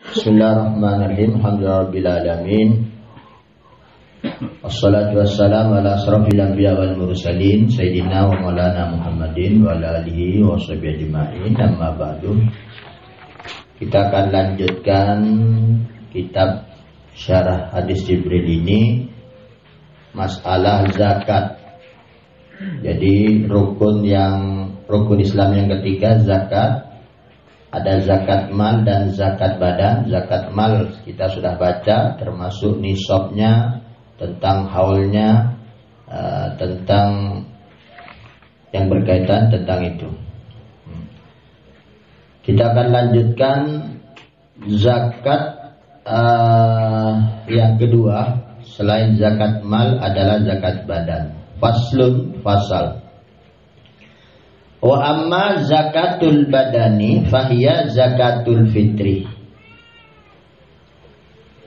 Bismillahirrahmanirrahim. Alhamdulillahirrahmanirrahim. Wassalatu wassalamu ala asrafil anbiya wal mursalin Sayyidina wa maulana Muhammadin wa ala alihi wa sahbihi ajma'in. Amma ba'du. Kita akan lanjutkan kitab syarah hadis Jibril ini, masalah zakat. Jadi rukun Islam yang ketiga zakat. Ada zakat mal dan zakat badan. Zakat mal kita sudah baca, termasuk nisabnya, tentang haulnya, tentang yang berkaitan tentang itu. Kita akan lanjutkan zakat yang kedua selain zakat mal adalah zakat badan. Faslun, fasal. Wa amma zakatul badani fahiya zakatul fitri.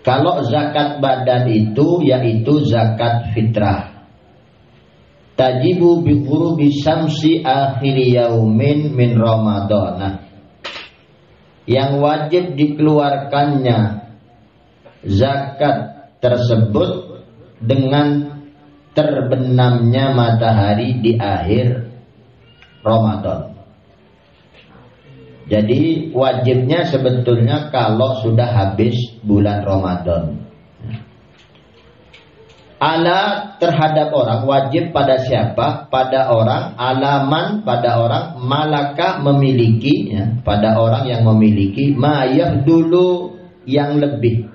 Kalau zakat badan itu yaitu zakat fitrah. Tajibu bi ghurubi syamsi akhir yaumin min Ramadan. Yang wajib dikeluarkannya zakat tersebut dengan terbenamnya matahari di akhir Ramadan. Jadi wajibnya sebetulnya kalau sudah habis bulan Ramadan. Ala terhadap orang, wajib pada siapa? Pada orang, alaman pada orang, malaka memiliki, ya, pada orang yang memiliki mayah dulu yang lebih,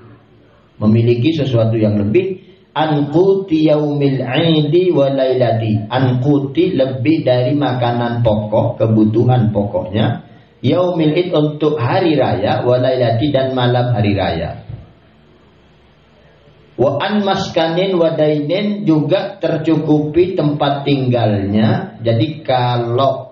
memiliki sesuatu yang lebih. Anquti yaumil aidi wa lailati. Anquti lebih dari makanan pokok, kebutuhan pokoknya. Yaumil id untuk hari raya, wa lailati dan malam hari raya. Wa an maskanin wa dainin juga tercukupi tempat tinggalnya. Jadi kalau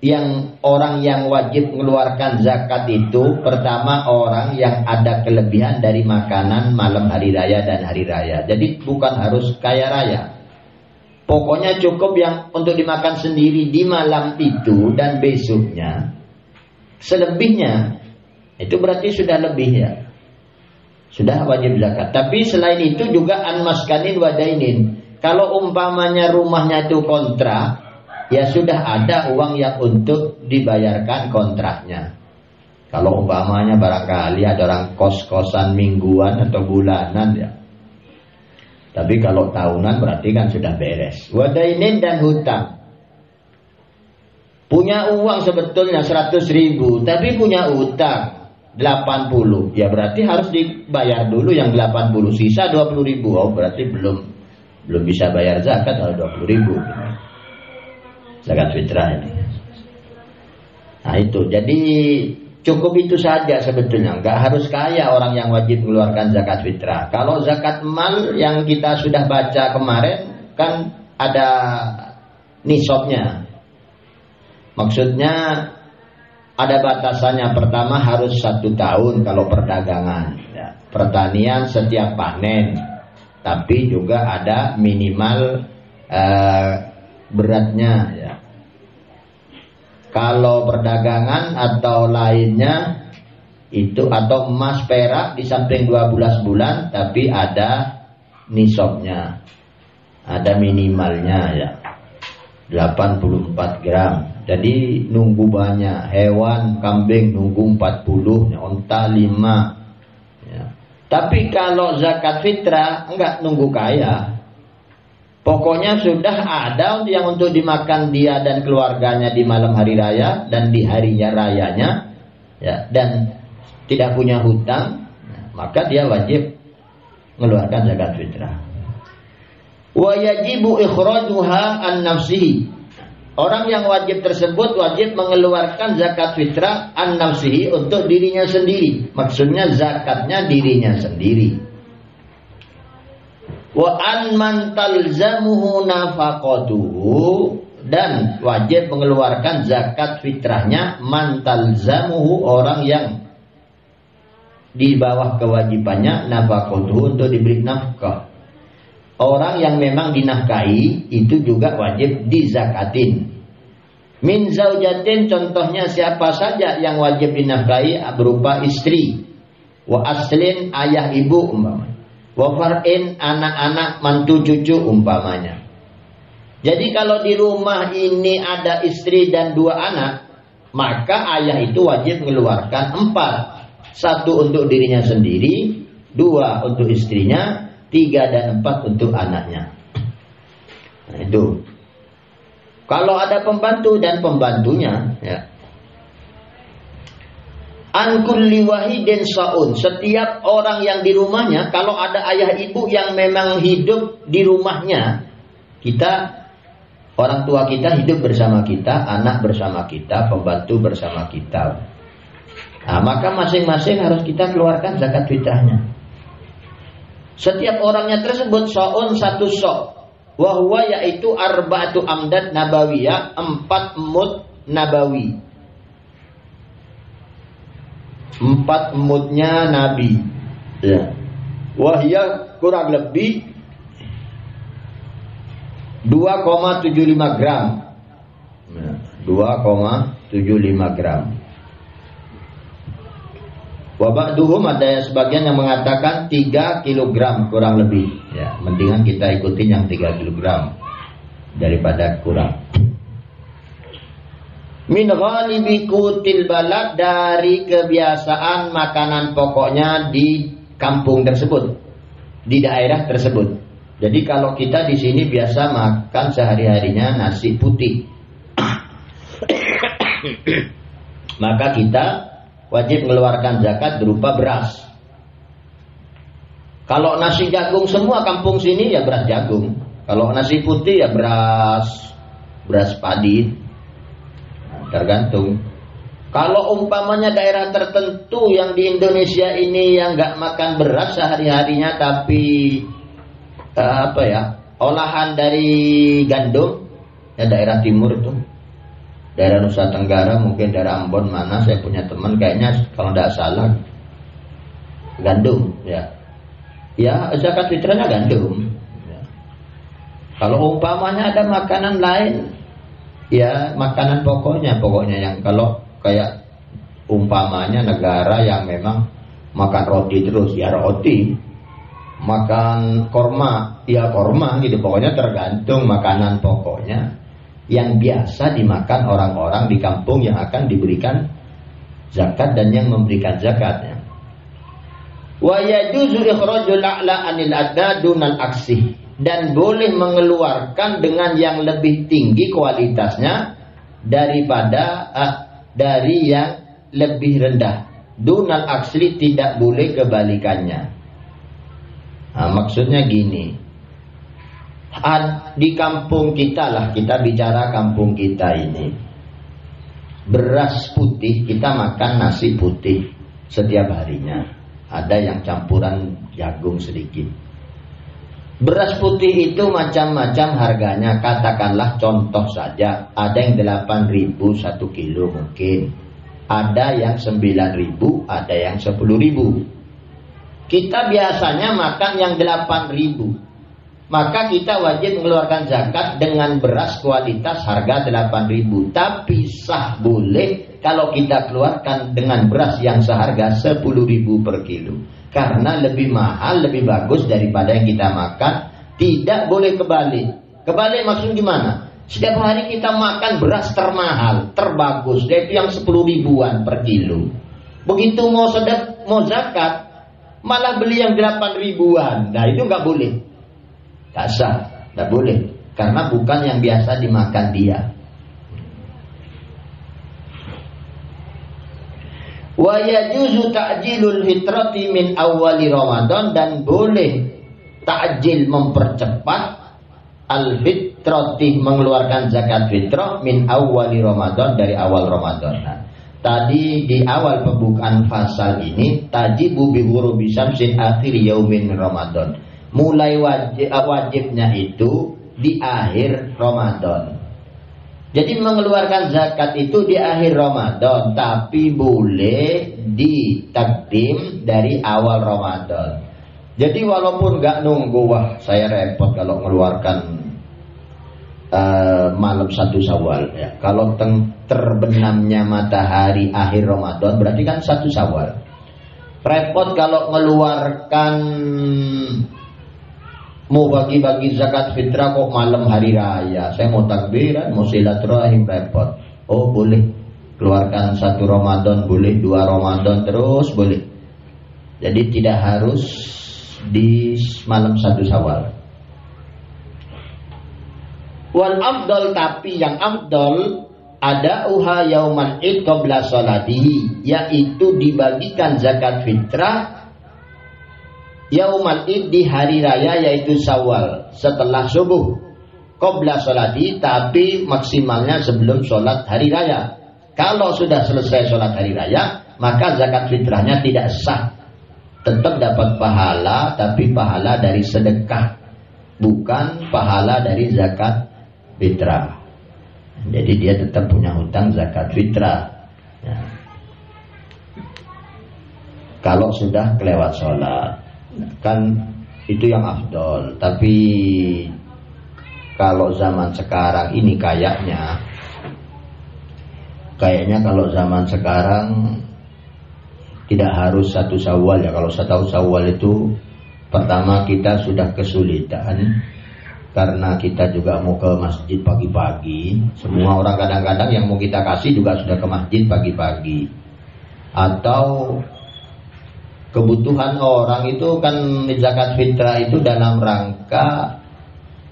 yang orang yang wajib mengeluarkan zakat itu pertama orang yang ada kelebihan dari makanan malam hari raya dan hari raya. Jadi bukan harus kaya raya. Pokoknya cukup yang untuk dimakan sendiri di malam itu dan besoknya. Selebihnya itu berarti sudah lebih, ya. Sudah wajib zakat. Tapi selain itu juga an maskanin wa dainin. Kalau umpamanya rumahnya itu kontrak, ya sudah ada uang yang untuk dibayarkan kontraknya. Kalau umpamanya barangkali ada orang kos-kosan mingguan atau bulanan, ya. Tapi kalau tahunan berarti kan sudah beres. Wadainin dan hutang. Punya uang sebetulnya 100.000, tapi punya hutang 80. Ya berarti harus dibayar dulu yang 80, sisa 20.000. Oh berarti belum bisa bayar zakat kalau 20.000. Zakat fitrah ini. Nah itu, jadi cukup itu saja sebetulnya. Nggak harus kaya orang yang wajib mengeluarkan zakat fitrah. Kalau zakat mal yang kita sudah baca kemarin kan ada nisabnya. Maksudnya ada batasannya. Pertama harus 1 tahun kalau perdagangan, ya. Pertanian setiap panen. Tapi juga ada minimal beratnya, ya. Kalau perdagangan atau lainnya itu atau emas perak di samping 12 bulan tapi ada nisabnya, ada minimalnya, ya, 84 gram. Jadi nunggu banyak, hewan kambing nunggu 40, onta 5, ya. Tapi kalau zakat fitrah enggak nunggu kaya. Pokoknya sudah ada yang untuk dimakan dia dan keluarganya di malam hari raya dan di harinya rayanya, ya, dan tidak punya hutang, maka dia wajib mengeluarkan zakat fitrah. Wa yajibu ikhrajuha an nafsihi. Orang yang wajib tersebut wajib mengeluarkan zakat fitrah an nafsihi untuk dirinya sendiri. Maksudnya zakatnya dirinya sendiri. Wa an man talzamuhu nafaqatuhu, dan wajib mengeluarkan zakat fitrahnya man talzamuhu orang yang di bawah kewajibannya nafaqatuhu untuk diberi nafkah. Orang yang memang dinafkahi itu juga wajib dizakatin. Min zaujatin, contohnya siapa saja yang wajib dinafkahi berupa istri. Wa aslin, ayah ibu umpamanya. Wa far'in, anak-anak, mantu cucu umpamanya. Jadi kalau di rumah ini ada istri dan 2 anak, maka ayah itu wajib mengeluarkan 4. 1 untuk dirinya sendiri, 2 untuk istrinya, 3 dan 4 untuk anaknya. Nah, itu. Kalau ada pembantu dan pembantunya, ya. An kulli wahidin saun, setiap orang yang di rumahnya, kalau ada ayah ibu yang memang hidup di rumahnya, orang tua kita hidup bersama kita, anak bersama kita, pembantu bersama kita. Nah, maka masing-masing harus kita keluarkan zakat fitrahnya. Setiap orangnya tersebut saun 1 sok. Wahwa yaitu arba'atu amdad nabawiyah, 4 mud nabawi. 4 mudnya Nabi. Ya. Wahya kurang lebih 2,75 gram. 2,75 gram. Wabakduhum, ada sebagian yang mengatakan 3 kilogram kurang lebih. Ya, mendingan kita ikutin yang 3 kilogram daripada kurang. Min ghalibi kutil balad, dari kebiasaan makanan pokoknya di kampung tersebut, di daerah tersebut. Jadi kalau kita di sini biasa makan sehari-harinya nasi putih, maka kita wajib mengeluarkan zakat berupa beras. Kalau nasi jagung semua kampung sini ya beras jagung. Kalau nasi putih ya beras padi. Nah, tergantung. Kalau umpamanya daerah tertentu yang di Indonesia ini yang nggak makan beras sehari-harinya, tapi olahan dari gandum, ya daerah timur itu. Daerah Nusa Tenggara, mungkin daerah Ambon mana, saya punya teman kayaknya kalau tidak salah gandum, ya zakat fitrahnya gandum. Ya. Kalau umpamanya ada makanan lain, ya makanan pokoknya yang kalau kayak umpamanya negara yang memang makan roti terus, ya roti, makan korma, ya korma gitu, pokoknya tergantung makanan pokoknya yang biasa dimakan orang-orang di kampung yang akan diberikan zakat dan yang memberikan zakatnya. Wa yajuzu ikhrajul a'la 'anil adna dunal aksi, dan boleh mengeluarkan dengan yang lebih tinggi kualitasnya daripada dari yang lebih rendah. Dunal aksli, tidak boleh kebalikannya. Nah, maksudnya gini. Di kampung kita lah, kita bicara kampung kita ini, beras putih, kita makan nasi putih setiap harinya. Ada yang campuran jagung sedikit. Beras putih itu macam-macam harganya. Katakanlah contoh saja, ada yang 8.000 1 kilo mungkin, ada yang 9.000, ada yang 10.000. Kita biasanya makan yang 8.000. Maka kita wajib mengeluarkan zakat dengan beras kualitas harga 8.000. Tapi sah boleh kalau kita keluarkan dengan beras yang seharga 10.000 per kilo. Karena lebih mahal, lebih bagus daripada yang kita makan. Tidak boleh kebalik. Kebalik maksudnya gimana? Setiap hari kita makan beras termahal, terbagus, yaitu yang 10.000-an per kilo. Begitu mau zakat, malah beli yang 8.000-an. Nah itu nggak boleh. Tak sah, tak boleh, karena bukan yang biasa dimakan dia. Wa yajuzu ta'jilul fitrati min awwali Ramadan, dan boleh ta'jil, mempercepat al-fitrati, mengeluarkan zakat fitrah min awwali Ramadan, dari awal Ramadan. Nah, tadi di awal pembukaan fasal ini, tajibu bi ghurubi syamsin akhir yaumin Ramadan. Mulai wajibnya itu di akhir Ramadan. Jadi mengeluarkan zakat itu di akhir Ramadan, tapi boleh ditakdim dari awal Ramadan. Jadi walaupun gak nunggu, wah saya repot kalau mengeluarkan malam 1 Syawal ya. Kalau terbenamnya matahari akhir Ramadan berarti kan 1 Syawal. Repot kalau mengeluarkan mau bagi-bagi zakat fitrah kok malam hari raya. Saya mau takbiran, mau silaturahim, repot. Oh boleh, keluarkan 1 Ramadan boleh, 2 Ramadan terus boleh. Jadi tidak harus di malam 1 Syawal. Wal afdal, tapi yang afdal ada uha yauman id qabla salatihi, yaitu dibagikan zakat fitrah yauman id di hari raya yaitu Syawal setelah subuh, qabla salati, tapi maksimalnya sebelum sholat hari raya. Kalau sudah selesai sholat hari raya maka zakat fitrahnya tidak sah. Tetap dapat pahala, tapi pahala dari sedekah, bukan pahala dari zakat fitrah. Jadi dia tetap punya hutang zakat fitrah ya. Kalau sudah kelewat sholat kan itu yang afdol. Tapi kalau zaman sekarang ini kayaknya kalau zaman sekarang tidak harus 1 Syawal ya. Kalau 1 Syawal itu pertama kita sudah kesulitan karena kita juga mau ke masjid pagi-pagi. Semua orang kadang-kadang yang mau kita kasih juga sudah ke masjid pagi-pagi. Atau kebutuhan orang itu kan zakat fitrah itu dalam rangka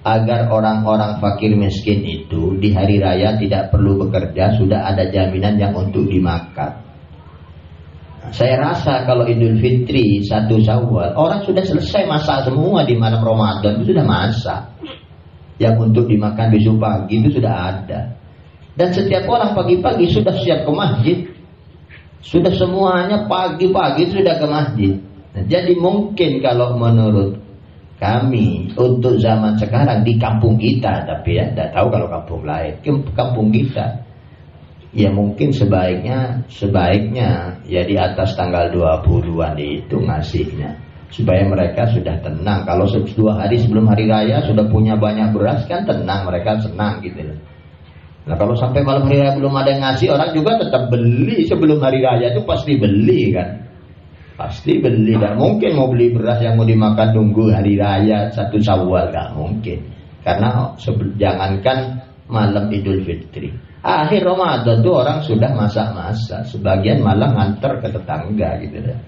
agar orang-orang fakir miskin itu di hari raya tidak perlu bekerja, sudah ada jaminan yang untuk dimakan. Saya rasa kalau Idul Fitri 1 Syawal orang sudah selesai masak semua di malam Ramadan, itu sudah masak. Yang untuk dimakan besok pagi itu sudah ada. Dan setiap orang pagi-pagi sudah siap ke masjid. Sudah semuanya pagi-pagi sudah ke masjid. Nah, jadi mungkin kalau menurut kami untuk zaman sekarang di kampung kita, tapi ya tidak tahu kalau kampung lain, kampung kita ya mungkin sebaiknya ya di atas tanggal 20-an itu ngasihnya supaya mereka sudah tenang. Kalau 2 hari sebelum hari raya sudah punya banyak beras kan tenang, mereka senang gitu loh. Nah kalau sampai malam hari raya belum ada yang ngasih, orang juga tetap beli sebelum hari raya itu pasti beli kan, pasti beli. Dan mungkin mau beli beras yang mau dimakan nunggu hari raya 1 Syawal, gak mungkin. Karena jangankan malam Idul Fitri, akhir Ramadan tuh orang sudah masak-masak, sebagian malah nganter ke tetangga gitu ya.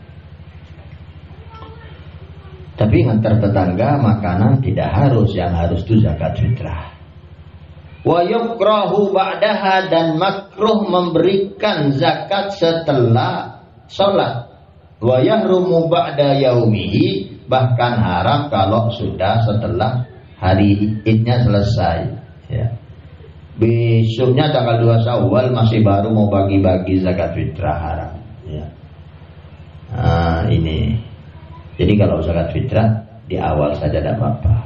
Tapi nganter tetangga makanan tidak harus, yang harus itu zakat fitrah. Wa yukrahu ba'daha, dan makruh memberikan zakat setelah sholat. Wa yahrumu ba'da yaumihi, bahkan haram kalau sudah setelah hari idnya selesai ya. Besoknya tanggal 2 Syawal masih baru mau bagi-bagi zakat fitrah, haram ya. Nah, ini. Jadi kalau zakat fitrah di awal saja tidak apa-apa.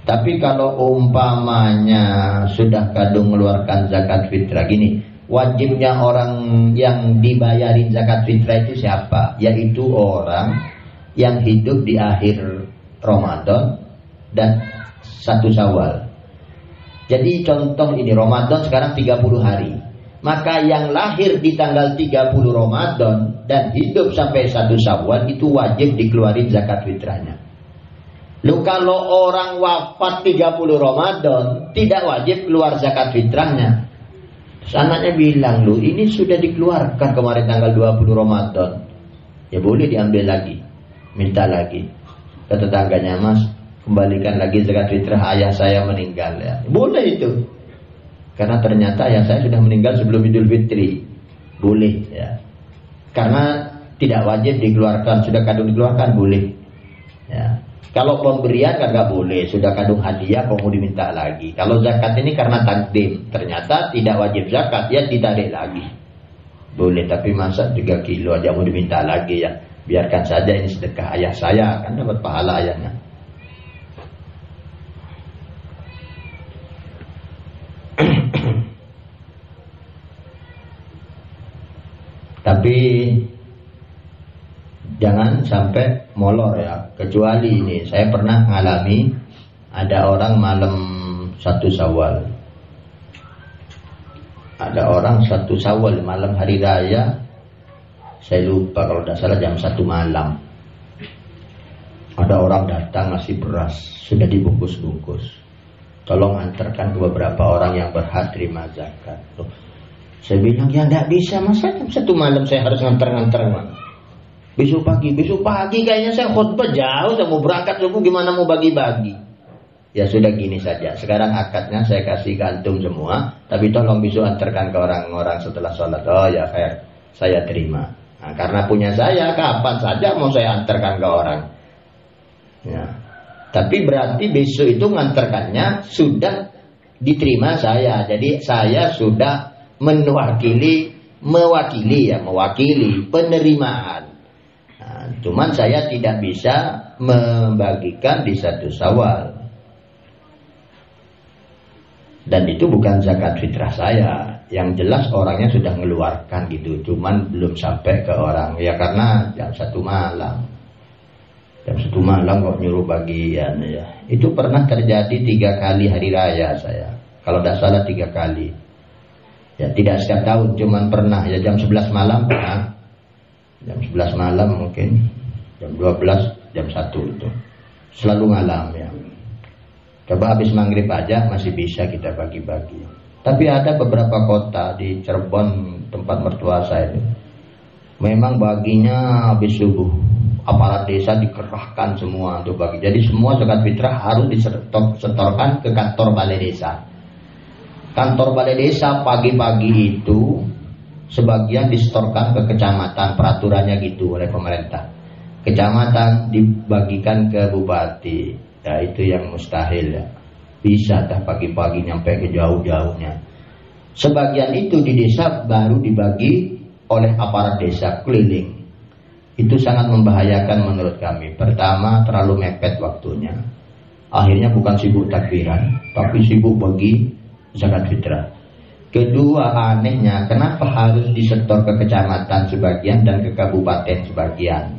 Tapi kalau umpamanya sudah kadung mengeluarkan zakat fitrah gini, wajibnya orang yang dibayarin zakat fitrah itu siapa? Yaitu orang yang hidup di akhir Ramadan dan 1 Syawal. Jadi contoh ini, Ramadan sekarang 30 hari. Maka yang lahir di tanggal 30 Ramadan dan hidup sampai 1 Syawal itu wajib dikeluarin zakat fitrahnya. Lu kalau orang wafat 30 Ramadan tidak wajib keluar zakat fitrahnya. Terus anaknya bilang, lu ini sudah dikeluarkan kemarin tanggal 20 Ramadan. Ya boleh diambil lagi, minta lagi ke tetangganya, mas kembalikan lagi zakat fitrah ayah saya meninggal ya. Boleh itu. Karena ternyata ayah saya sudah meninggal sebelum Idul Fitri. Boleh ya. Karena tidak wajib dikeluarkan, sudah kadung dikeluarkan boleh. Ya. Kalau pemberian kan nggak boleh, sudah kadung hadiah kok mau diminta lagi. Kalau zakat ini karena takdim, ternyata tidak wajib zakat, ya ditarik lagi. Boleh, tapi masa 3 kilo aja mau diminta lagi ya. Biarkan saja ini sedekah ayah saya, kan dapat pahala ayahnya. Tapi jangan sampai molor ya. Kecuali ini saya pernah mengalami Ada orang malam 1 Syawal. Ada orang 1 Syawal malam hari raya. Saya lupa kalau tidak salah jam 1 malam. Ada orang datang ngasih beras, sudah dibungkus-bungkus. Tolong antarkan ke beberapa orang yang berhak terima zakat. Loh, saya bilang ya tidak bisa, masa jam 1 malam saya harus ngantar-ngantar. Besok pagi kayaknya saya khutbah jauh, saya mau berangkat subuh, gimana mau bagi-bagi? Ya sudah gini saja, sekarang akadnya saya kasih gantung semua, tapi tolong besok antarkan ke orang-orang setelah sholat. Oh ya khair, saya terima. Nah, karena punya saya, kapan saja mau saya antarkan ke orang. Ya. Tapi berarti besok itu ngantarkannya sudah diterima saya. Jadi saya sudah mewakili penerimaan. Nah, cuman saya tidak bisa membagikan di 1 Syawal. Dan itu bukan zakat fitrah saya. Yang jelas orangnya sudah mengeluarkan gitu, cuman belum sampai ke orang. Ya karena jam 1 malam. Jam 1 malam kok nyuruh bagian ya. Itu pernah terjadi 3 kali hari raya saya. Kalau tidak salah 3 kali. Ya tidak setiap tahun, cuman pernah ya jam 11 malam pernah. Jam 11 malam mungkin. Jam 12, jam 1 itu. Selalu malam ya. Coba habis maghrib aja masih bisa kita bagi-bagi. Tapi ada beberapa kota di Cirebon tempat mertua saya itu. Memang baginya habis subuh. Aparat desa dikerahkan semua untuk bagi. Jadi semua zakat fitrah harus disetorkan ke kantor balai desa. Kantor balai desa pagi-pagi itu sebagian disetorkan ke kecamatan, peraturannya gitu oleh pemerintah. Kecamatan dibagikan ke bupati. Ya itu yang mustahil ya. Bisa dah pagi-pagi nyampe ke jauh-jauhnya. Sebagian itu di desa baru dibagi oleh aparat desa keliling. Itu sangat membahayakan menurut kami. Pertama, terlalu mepet waktunya. Akhirnya bukan sibuk takbiran, tapi sibuk bagi zakat fitrah. Kedua, anehnya kenapa harus disetor ke kecamatan sebagian dan ke kabupaten sebagian.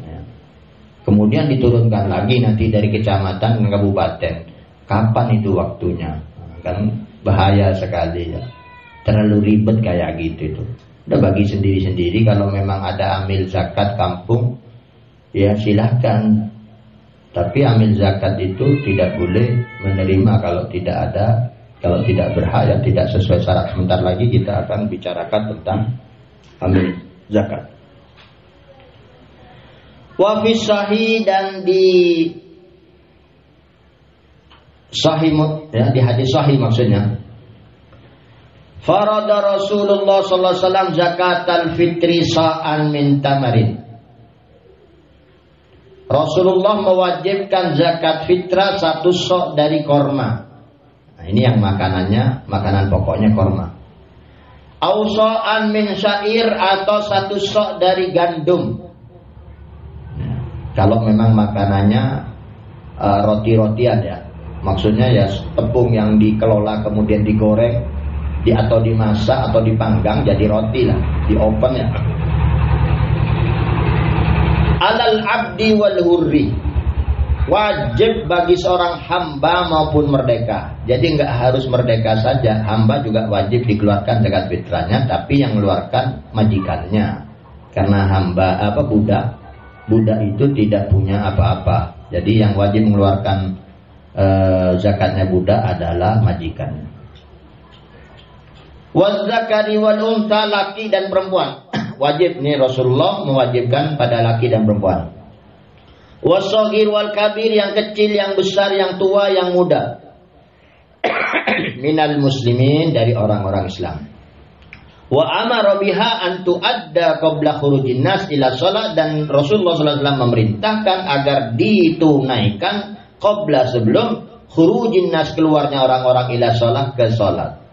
Kemudian diturunkan lagi nanti dari kecamatan ke kabupaten. Kapan itu waktunya? Kan bahaya sekali ya. Terlalu ribet kayak gitu itu. Udah bagi sendiri-sendiri. Kalau memang ada amil zakat kampung, ya silahkan. Tapi amil zakat itu tidak boleh menerima kalau tidak ada, kalau tidak berhak, ya tidak sesuai syarat. Sebentar lagi kita akan bicarakan tentang amil zakat. Wa fi sahih, dan di sahih ya, di hadis sahih maksudnya. Farada Rasulullah sallallahu alaihi wasallam zakatal fitri sa'an min tamarin. Rasulullah mewajibkan zakat fitrah 1 sok dari korma. Nah, ini yang makanannya, makanan pokoknya korma. Au sa'an min syair, atau 1 sok dari gandum. Nah, kalau memang makanannya roti-rotian ya. Maksudnya ya tepung yang dikelola kemudian digoreng, atau dimasak atau dipanggang jadi roti lah, di oven ya. Alal abdi wal hurri, wajib bagi seorang hamba maupun merdeka. Jadi nggak harus merdeka saja, hamba juga wajib dikeluarkan zakat fitrahnya, tapi yang mengeluarkan majikannya. Karena hamba budak itu tidak punya apa-apa. Jadi yang wajib mengeluarkan zakatnya budak adalah majikannya. Wal zakari wal unsa, laki dan perempuan. Wajib nih, Rasulullah mewajibkan pada laki dan perempuan. Wasogir wal kabir, yang kecil, yang besar, yang tua, yang muda. Minal muslimin, dari orang-orang Islam. Wa amara biha an tuadda qabla khurujin nas ila shalah, dan Rasulullah sallallahu alaihi wasallam memerintahkan agar ditunaikan qabla, sebelum khurujin nas, keluarnya orang-orang ila shalah, ke salat.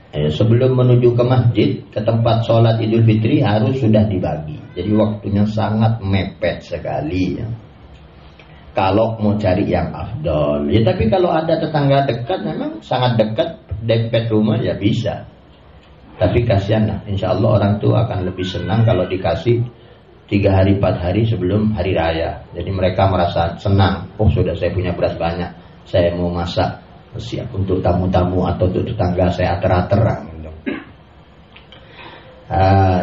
Sebelum menuju ke masjid, ke tempat sholat Idul Fitri, harus sudah dibagi. Jadi waktunya sangat mepet sekali ya. Kalau mau cari yang afdol ya, tapi kalau ada tetangga dekat, memang sangat dekat, dempet rumah ya bisa. Tapi kasihan lah, insya Allah orang tua akan lebih senang kalau dikasih 3 hari 4 hari sebelum hari raya. Jadi mereka merasa senang, oh sudah saya punya beras banyak, saya mau masak siap untuk tamu-tamu atau untuk tetangga saya ater-ateran.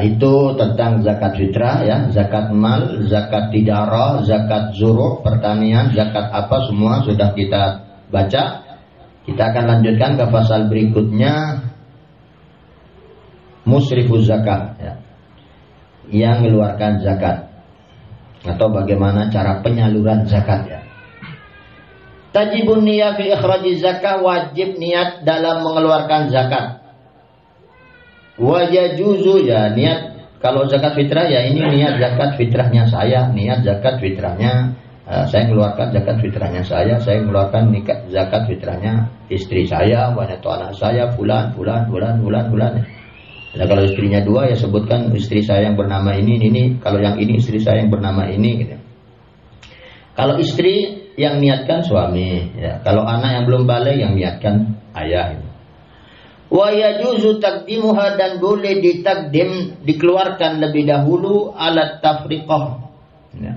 Itu tentang zakat fitrah ya, zakat mal, zakat tijarah, zakat zuru' pertanian, zakat apa semua sudah kita baca. Kita akan lanjutkan ke pasal berikutnya, musrifuz zakat ya, yang mengeluarkan zakat atau bagaimana cara penyaluran zakat ya. Tajibun niyah fi ikhrajiz zakat, wajib niat dalam mengeluarkan zakat. Wajah juzu ya, niat kalau zakat fitrah ya, ini niat zakat fitrahnya saya, niat zakat fitrahnya saya mengeluarkan zakat fitrahnya saya mengeluarkan zakat fitrahnya istri saya, wanita anak saya, fulan. Nah, kalau istrinya 2 ya sebutkan istri saya yang bernama ini, kalau yang ini istri saya yang bernama ini gitu. Kalau istri yang niatkan suami ya, kalau anak yang belum balik yang niatkan ayah gitu. Wa yajuzu taqdimuha, dan boleh ditakdim dikeluarkan lebih dahulu alat tafriqah ya.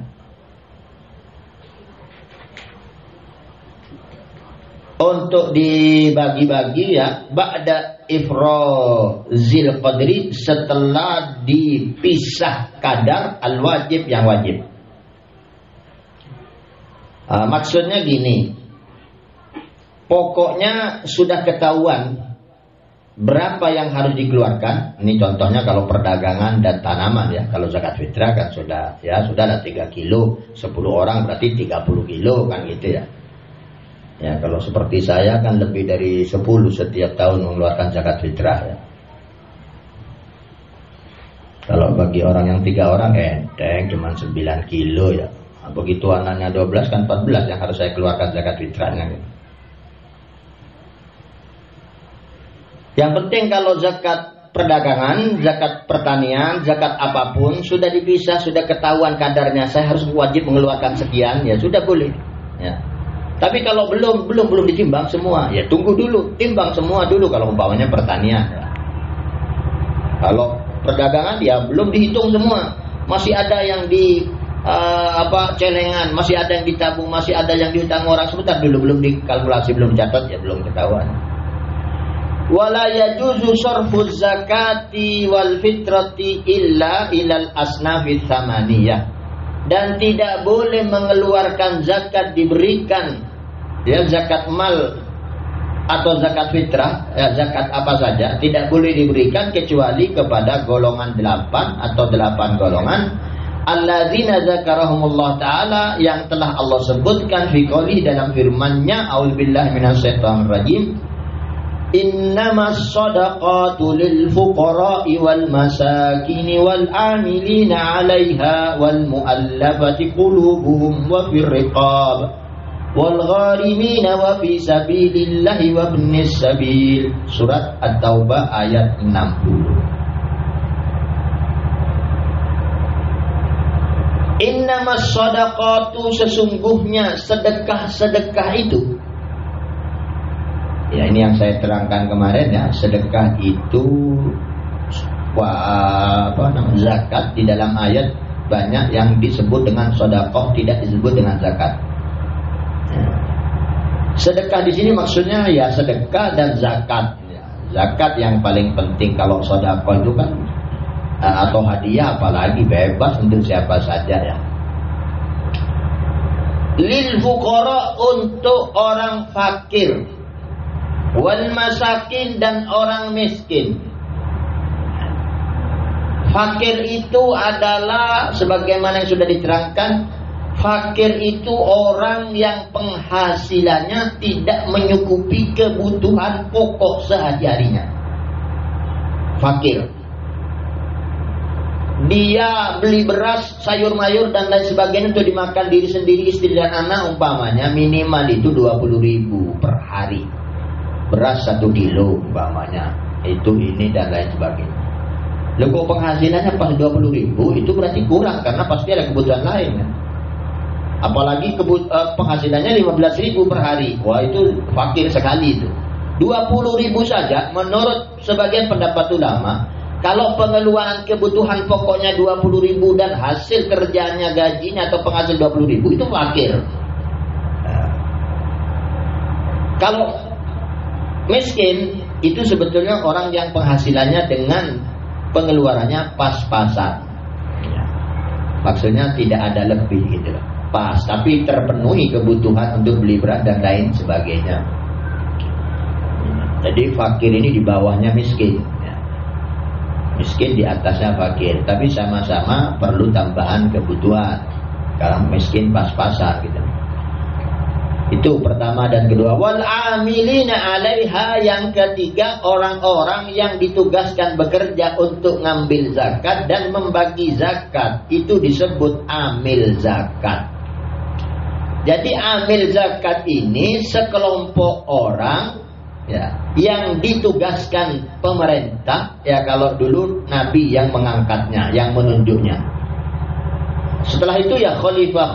Untuk dibagi-bagi ya, ba'da ifrazil qadri, setelah dipisah kadar al-wajib yang wajib. Maksudnya gini, pokoknya sudah ketahuan berapa yang harus dikeluarkan. Ini contohnya kalau perdagangan dan tanaman ya. Kalau zakat fitrah kan sudah ada 3 kilo, 10 orang berarti 30 kilo kan gitu ya. Ya kalau seperti saya kan lebih dari 10 setiap tahun mengeluarkan zakat fitrah ya. Kalau bagi orang yang 3 orang enteng cuma 9 kilo ya. Nah, begitu anaknya 12 kan 14 yang harus saya keluarkan zakat fitrahnya gitu. Yang penting kalau zakat perdagangan, zakat pertanian, zakat apapun sudah dipisah, sudah ketahuan kadarnya, saya harus wajib mengeluarkan sekian, ya sudah boleh. Ya. Tapi kalau belum ditimbang semua, ya tunggu dulu, timbang semua dulu kalau umpamanya pertanian. Ya. Kalau perdagangan ya belum dihitung semua, masih ada yang di celengan, masih ada yang ditabung, masih ada yang diutang orang, sebentar dulu, belum dikalkulasi, belum dicatat, ya belum ketahuan. Wala yajuzu sarfu zakati wal fitrati illa ilal asnafi tsamaniyah, dan tidak boleh mengeluarkan zakat diberikan ya, zakat mal atau zakat fitrah ya, zakat apa saja tidak boleh diberikan kecuali kepada golongan 8 atau 8 golongan alladzina zakarahumullah taala, yang telah Allah sebutkan fi qouli dalam firman-Nya, a'udzubillahi minasyaitonir rajim, innamas shadaqatu lil fuqara'i wal masakini wal 'amilina 'alaiha wal mu'allafati qulubuhum wa fir riqab wal gharimina wa fi sabilillahi wa ibnis sabil. Surat At-Taubah ayat 60. Innamas shadaqatu, sesungguhnya sedekah-sedekah itu. Ya ini yang saya terangkan kemarin ya, sedekah itu zakat di dalam ayat banyak yang disebut dengan sedekah, tidak disebut dengan zakat. Ya. Sedekah di sini maksudnya ya sedekah dan zakat. Ya. Zakat yang paling penting, kalau sedekah itu kan atau hadiah apalagi bebas untuk siapa saja ya. Lil fuqara, untuk orang fakir, wal masakin, dan orang miskin. Fakir itu adalah sebagaimana yang sudah diterangkan, fakir itu orang yang penghasilannya tidak menyukupi kebutuhan pokok sehari-harinya. Fakir. Dia beli beras, sayur mayur dan lain sebagainya untuk dimakan diri sendiri, istri dan anak, umpamanya minimal itu 20.000 per hari. Beras 1 kilo umpamanya, itu ini dan lain sebagainya. Lalu kok penghasilannya pas 20.000, itu berarti kurang karena pasti ada kebutuhan lain ya. Apalagi penghasilannya 15.000 per hari, wah itu fakir sekali itu. 20.000 saja menurut sebagian pendapat ulama, kalau pengeluaran kebutuhan pokoknya 20.000 dan hasil kerjanya gajinya atau penghasil 20.000, itu fakir. Kalau miskin itu sebetulnya orang yang penghasilannya dengan pengeluarannya pas-pasan. Maksudnya tidak ada lebih gitu loh. Pas, tapi terpenuhi kebutuhan untuk beli beras dan lain sebagainya. Jadi fakir ini di bawahnya miskin. Miskin di atasnya fakir, tapi sama-sama perlu tambahan kebutuhan. Kalau miskin pas-pasan gitu. Itu pertama dan kedua. Wal amilina 'alaiha, yang ketiga orang-orang yang ditugaskan bekerja untuk ngambil zakat dan membagi zakat. Itu disebut amil zakat. Jadi amil zakat ini sekelompok orang ya, yang ditugaskan pemerintah. Ya, kalau dulu Nabi yang mengangkatnya, yang menunjuknya. Setelah itu ya khalifah.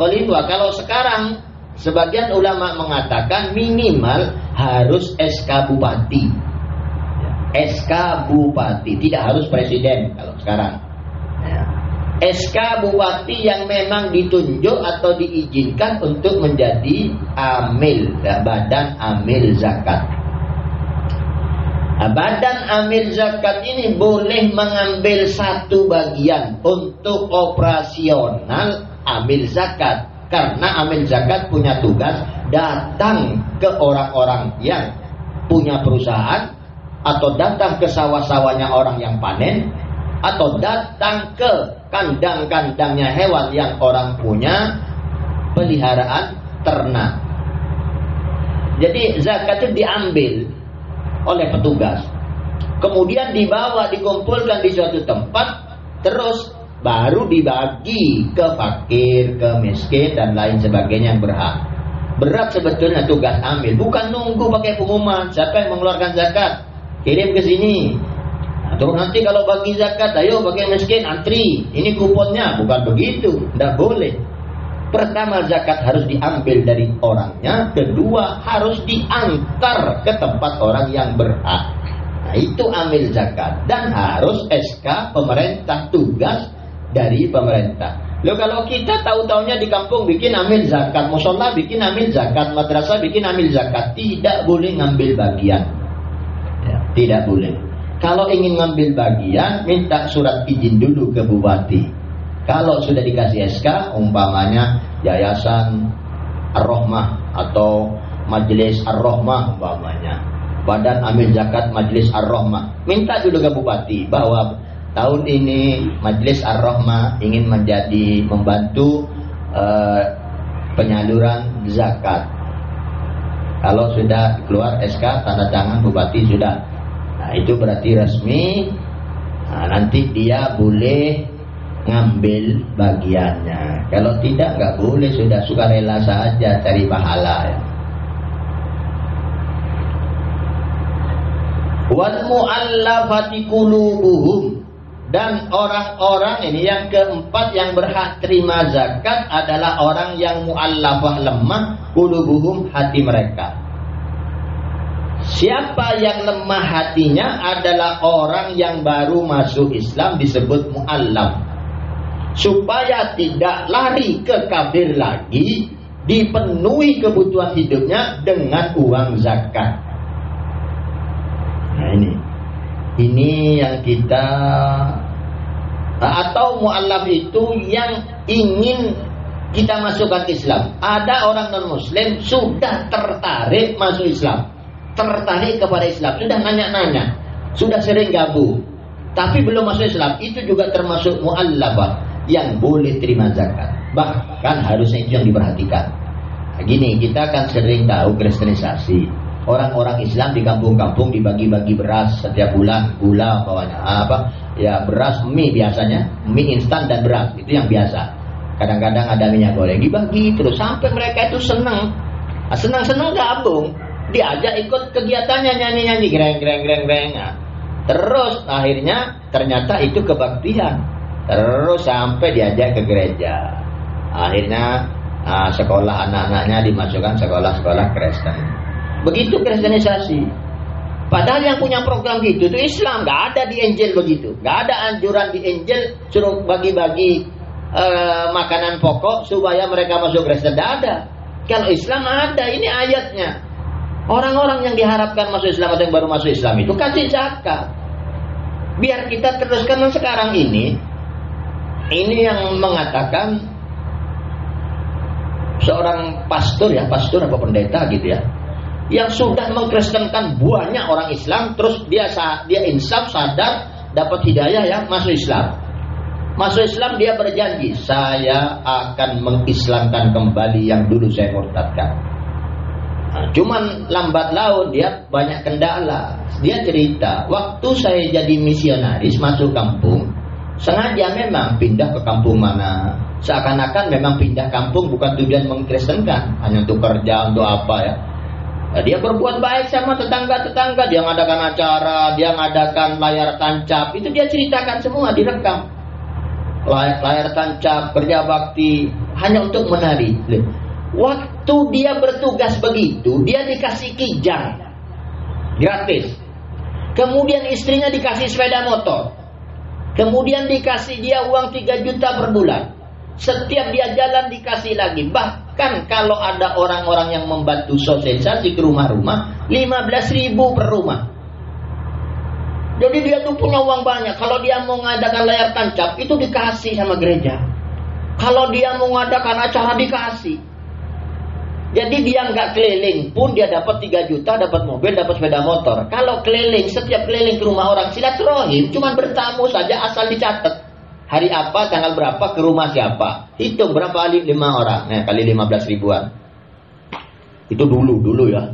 Kalau sekarang sebagian ulama mengatakan minimal harus SK bupati. SK bupati, tidak harus presiden kalau sekarang. SK bupati yang memang ditunjuk atau diizinkan untuk menjadi amil, badan amil zakat. Badan amil zakat ini boleh mengambil satu bagian untuk operasional amil zakat. Karena amil zakat punya tugas datang ke orang-orang yang punya perusahaan, atau datang ke sawah-sawahnya orang yang panen, atau datang ke kandang-kandangnya hewan yang orang punya peliharaan ternak. Jadi zakat itu diambil oleh petugas, kemudian dibawa, dikumpulkan di suatu tempat, terus baru dibagi ke fakir, ke miskin dan lain sebagainya yang berhak. Berat sebetulnya tugas amil, bukan nunggu pakai pengumuman siapa yang mengeluarkan zakat, kirim ke sini. Terus nanti kalau bagi zakat, ayo bagi miskin antri, ini kuponnya. Bukan begitu, tidak boleh. Pertama, zakat harus diambil dari orangnya. Kedua, harus diantar ke tempat orang yang berhak. Nah, itu amil zakat. Dan harus SK pemerintah, tugas dari pemerintah. Loh, kalau kita tahu-taunya di kampung bikin amil zakat, mushola bikin amil zakat, madrasah bikin amil zakat, tidak boleh ngambil bagian. Ya, tidak boleh. Kalau ingin ngambil bagian, minta surat izin dulu ke bupati. Kalau sudah dikasih SK, umpamanya Yayasan Ar-Rahmah atau Majelis Ar-Rahmah umpamanya, Badan Amil Zakat Majelis Ar-Rahmah, minta dulu ke bupati bahwa tahun ini Majelis Ar-Rahmah ingin membantu penyaluran zakat. Kalau sudah keluar SK, tanda tangan bupati sudah. Nah, itu berarti resmi. Nah, nanti dia boleh ngambil bagiannya. Kalau tidak, nggak boleh, sudah sukarela saja cari pahala ya. Wal mu'allafati qulubuhum, dan orang-orang ini yang keempat yang berhak terima zakat adalah orang yang mu'allafah, lemah qulubuhum, hati mereka. Siapa yang lemah hatinya adalah orang yang baru masuk Islam, disebut mu'allaf. Supaya tidak lari ke kafir lagi, dipenuhi kebutuhan hidupnya dengan uang zakat. Nah, ini yang kita, atau mu'allaf itu yang ingin kita masukkan Islam. Ada orang non muslim sudah tertarik masuk Islam, tertarik kepada Islam, sudah nanya-nanya, sudah sering gabung, tapi belum masuk Islam. Itu juga termasuk mu'allafah yang boleh terima zakat. Bahkan harusnya itu yang diperhatikan. Nah, gini, kita kan sering tahu kristenisasi. Orang-orang Islam di kampung-kampung dibagi-bagi beras setiap bulan, gula bawahnya ya, beras, mie biasanya, mie instan dan beras, itu yang biasa. Kadang-kadang ada minyak goreng, dibagi terus sampai mereka itu senang. Nah, senang-senang gabung, diajak ikut kegiatannya, nyanyi-nyanyi, greng. Nah, terus akhirnya ternyata itu kebaktian. Terus sampai diajak ke gereja. Akhirnya sekolah anak-anaknya dimasukkan sekolah-sekolah Kristen. Begitu kristenisasi. Padahal yang punya program gitu itu Islam. Gak ada di Injil begitu. Gak ada anjuran di Injil suruh bagi-bagi makanan pokok supaya mereka masuk Kristen. Gak ada. Kalau Islam ada, ini ayatnya. Orang-orang yang diharapkan masuk Islam atau yang baru masuk Islam itu kasih zakat. Biar kita teruskan sekarang ini yang mengatakan seorang pastor apa pendeta gitu ya, yang sudah mengkristenkan banyak orang Islam, terus dia insaf, sadar, dapat hidayah ya, masuk Islam. Masuk Islam dia berjanji, saya akan mengislamkan kembali yang dulu saya murtadkan. Nah, cuman lambat laun dia banyak kendala. Dia cerita, waktu saya jadi misionaris masuk kampung, sengaja memang pindah ke kampung mana. Seakan-akan memang pindah kampung bukan tujuan mengkristenkan, hanya untuk kerja, untuk apa ya. Nah, dia berbuat baik sama tetangga-tetangga, dia ngadakan acara, dia ngadakan layar tancap, itu dia ceritakan semua, direkam. Layar tancap, kerja bakti, hanya untuk menari. Waktu dia bertugas begitu, dia dikasih kijang gratis. Kemudian istrinya dikasih sepeda motor. Kemudian dikasih dia uang 3 juta per bulan. Setiap dia jalan dikasih lagi. Bahkan kalau ada orang-orang yang membantu sosialisasi ke rumah-rumah, 15.000 per rumah. Jadi dia tuh punya uang banyak. Kalau dia mau ngadakan layar tancap, itu dikasih sama gereja. Kalau dia mau ngadakan acara, dikasih. Jadi dia nggak keliling pun dia dapat 3 juta, dapat mobil, dapat sepeda motor. Kalau keliling, setiap keliling ke rumah orang silaturahim, cuma bertamu saja asal dicatat. Hari apa, tanggal berapa, ke rumah siapa. Hitung berapa kali 5 orang. Nah, kali 15 ribuan. Itu dulu ya.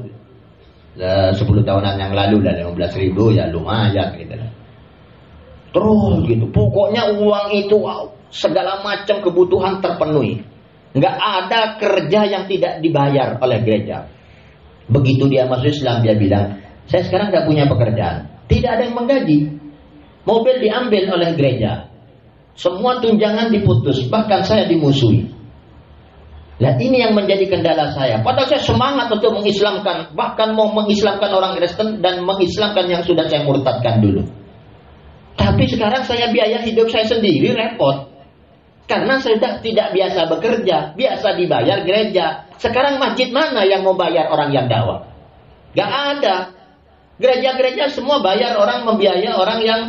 10 tahunan yang lalu lah 15 ribu ya lumayan gitu. Terus gitu. Pokoknya uang itu segala macam kebutuhan terpenuhi. Nggak ada kerja yang tidak dibayar oleh gereja. Begitu dia masuk Islam, dia bilang, saya sekarang nggak punya pekerjaan, tidak ada yang menggaji, mobil diambil oleh gereja, semua tunjangan diputus, bahkan saya dimusuhi. Nah ini yang menjadi kendala saya. Padahal saya semangat untuk mengislamkan, bahkan mau mengislamkan orang Kristen dan mengislamkan yang sudah saya murtadkan dulu. Tapi sekarang saya biaya hidup saya sendiri, repot. Karena saya sudah tidak biasa bekerja, biasa dibayar gereja. Sekarang masjid mana yang mau bayar orang yang dakwah? Gak ada. Gereja-gereja semua bayar orang, membiayai orang yang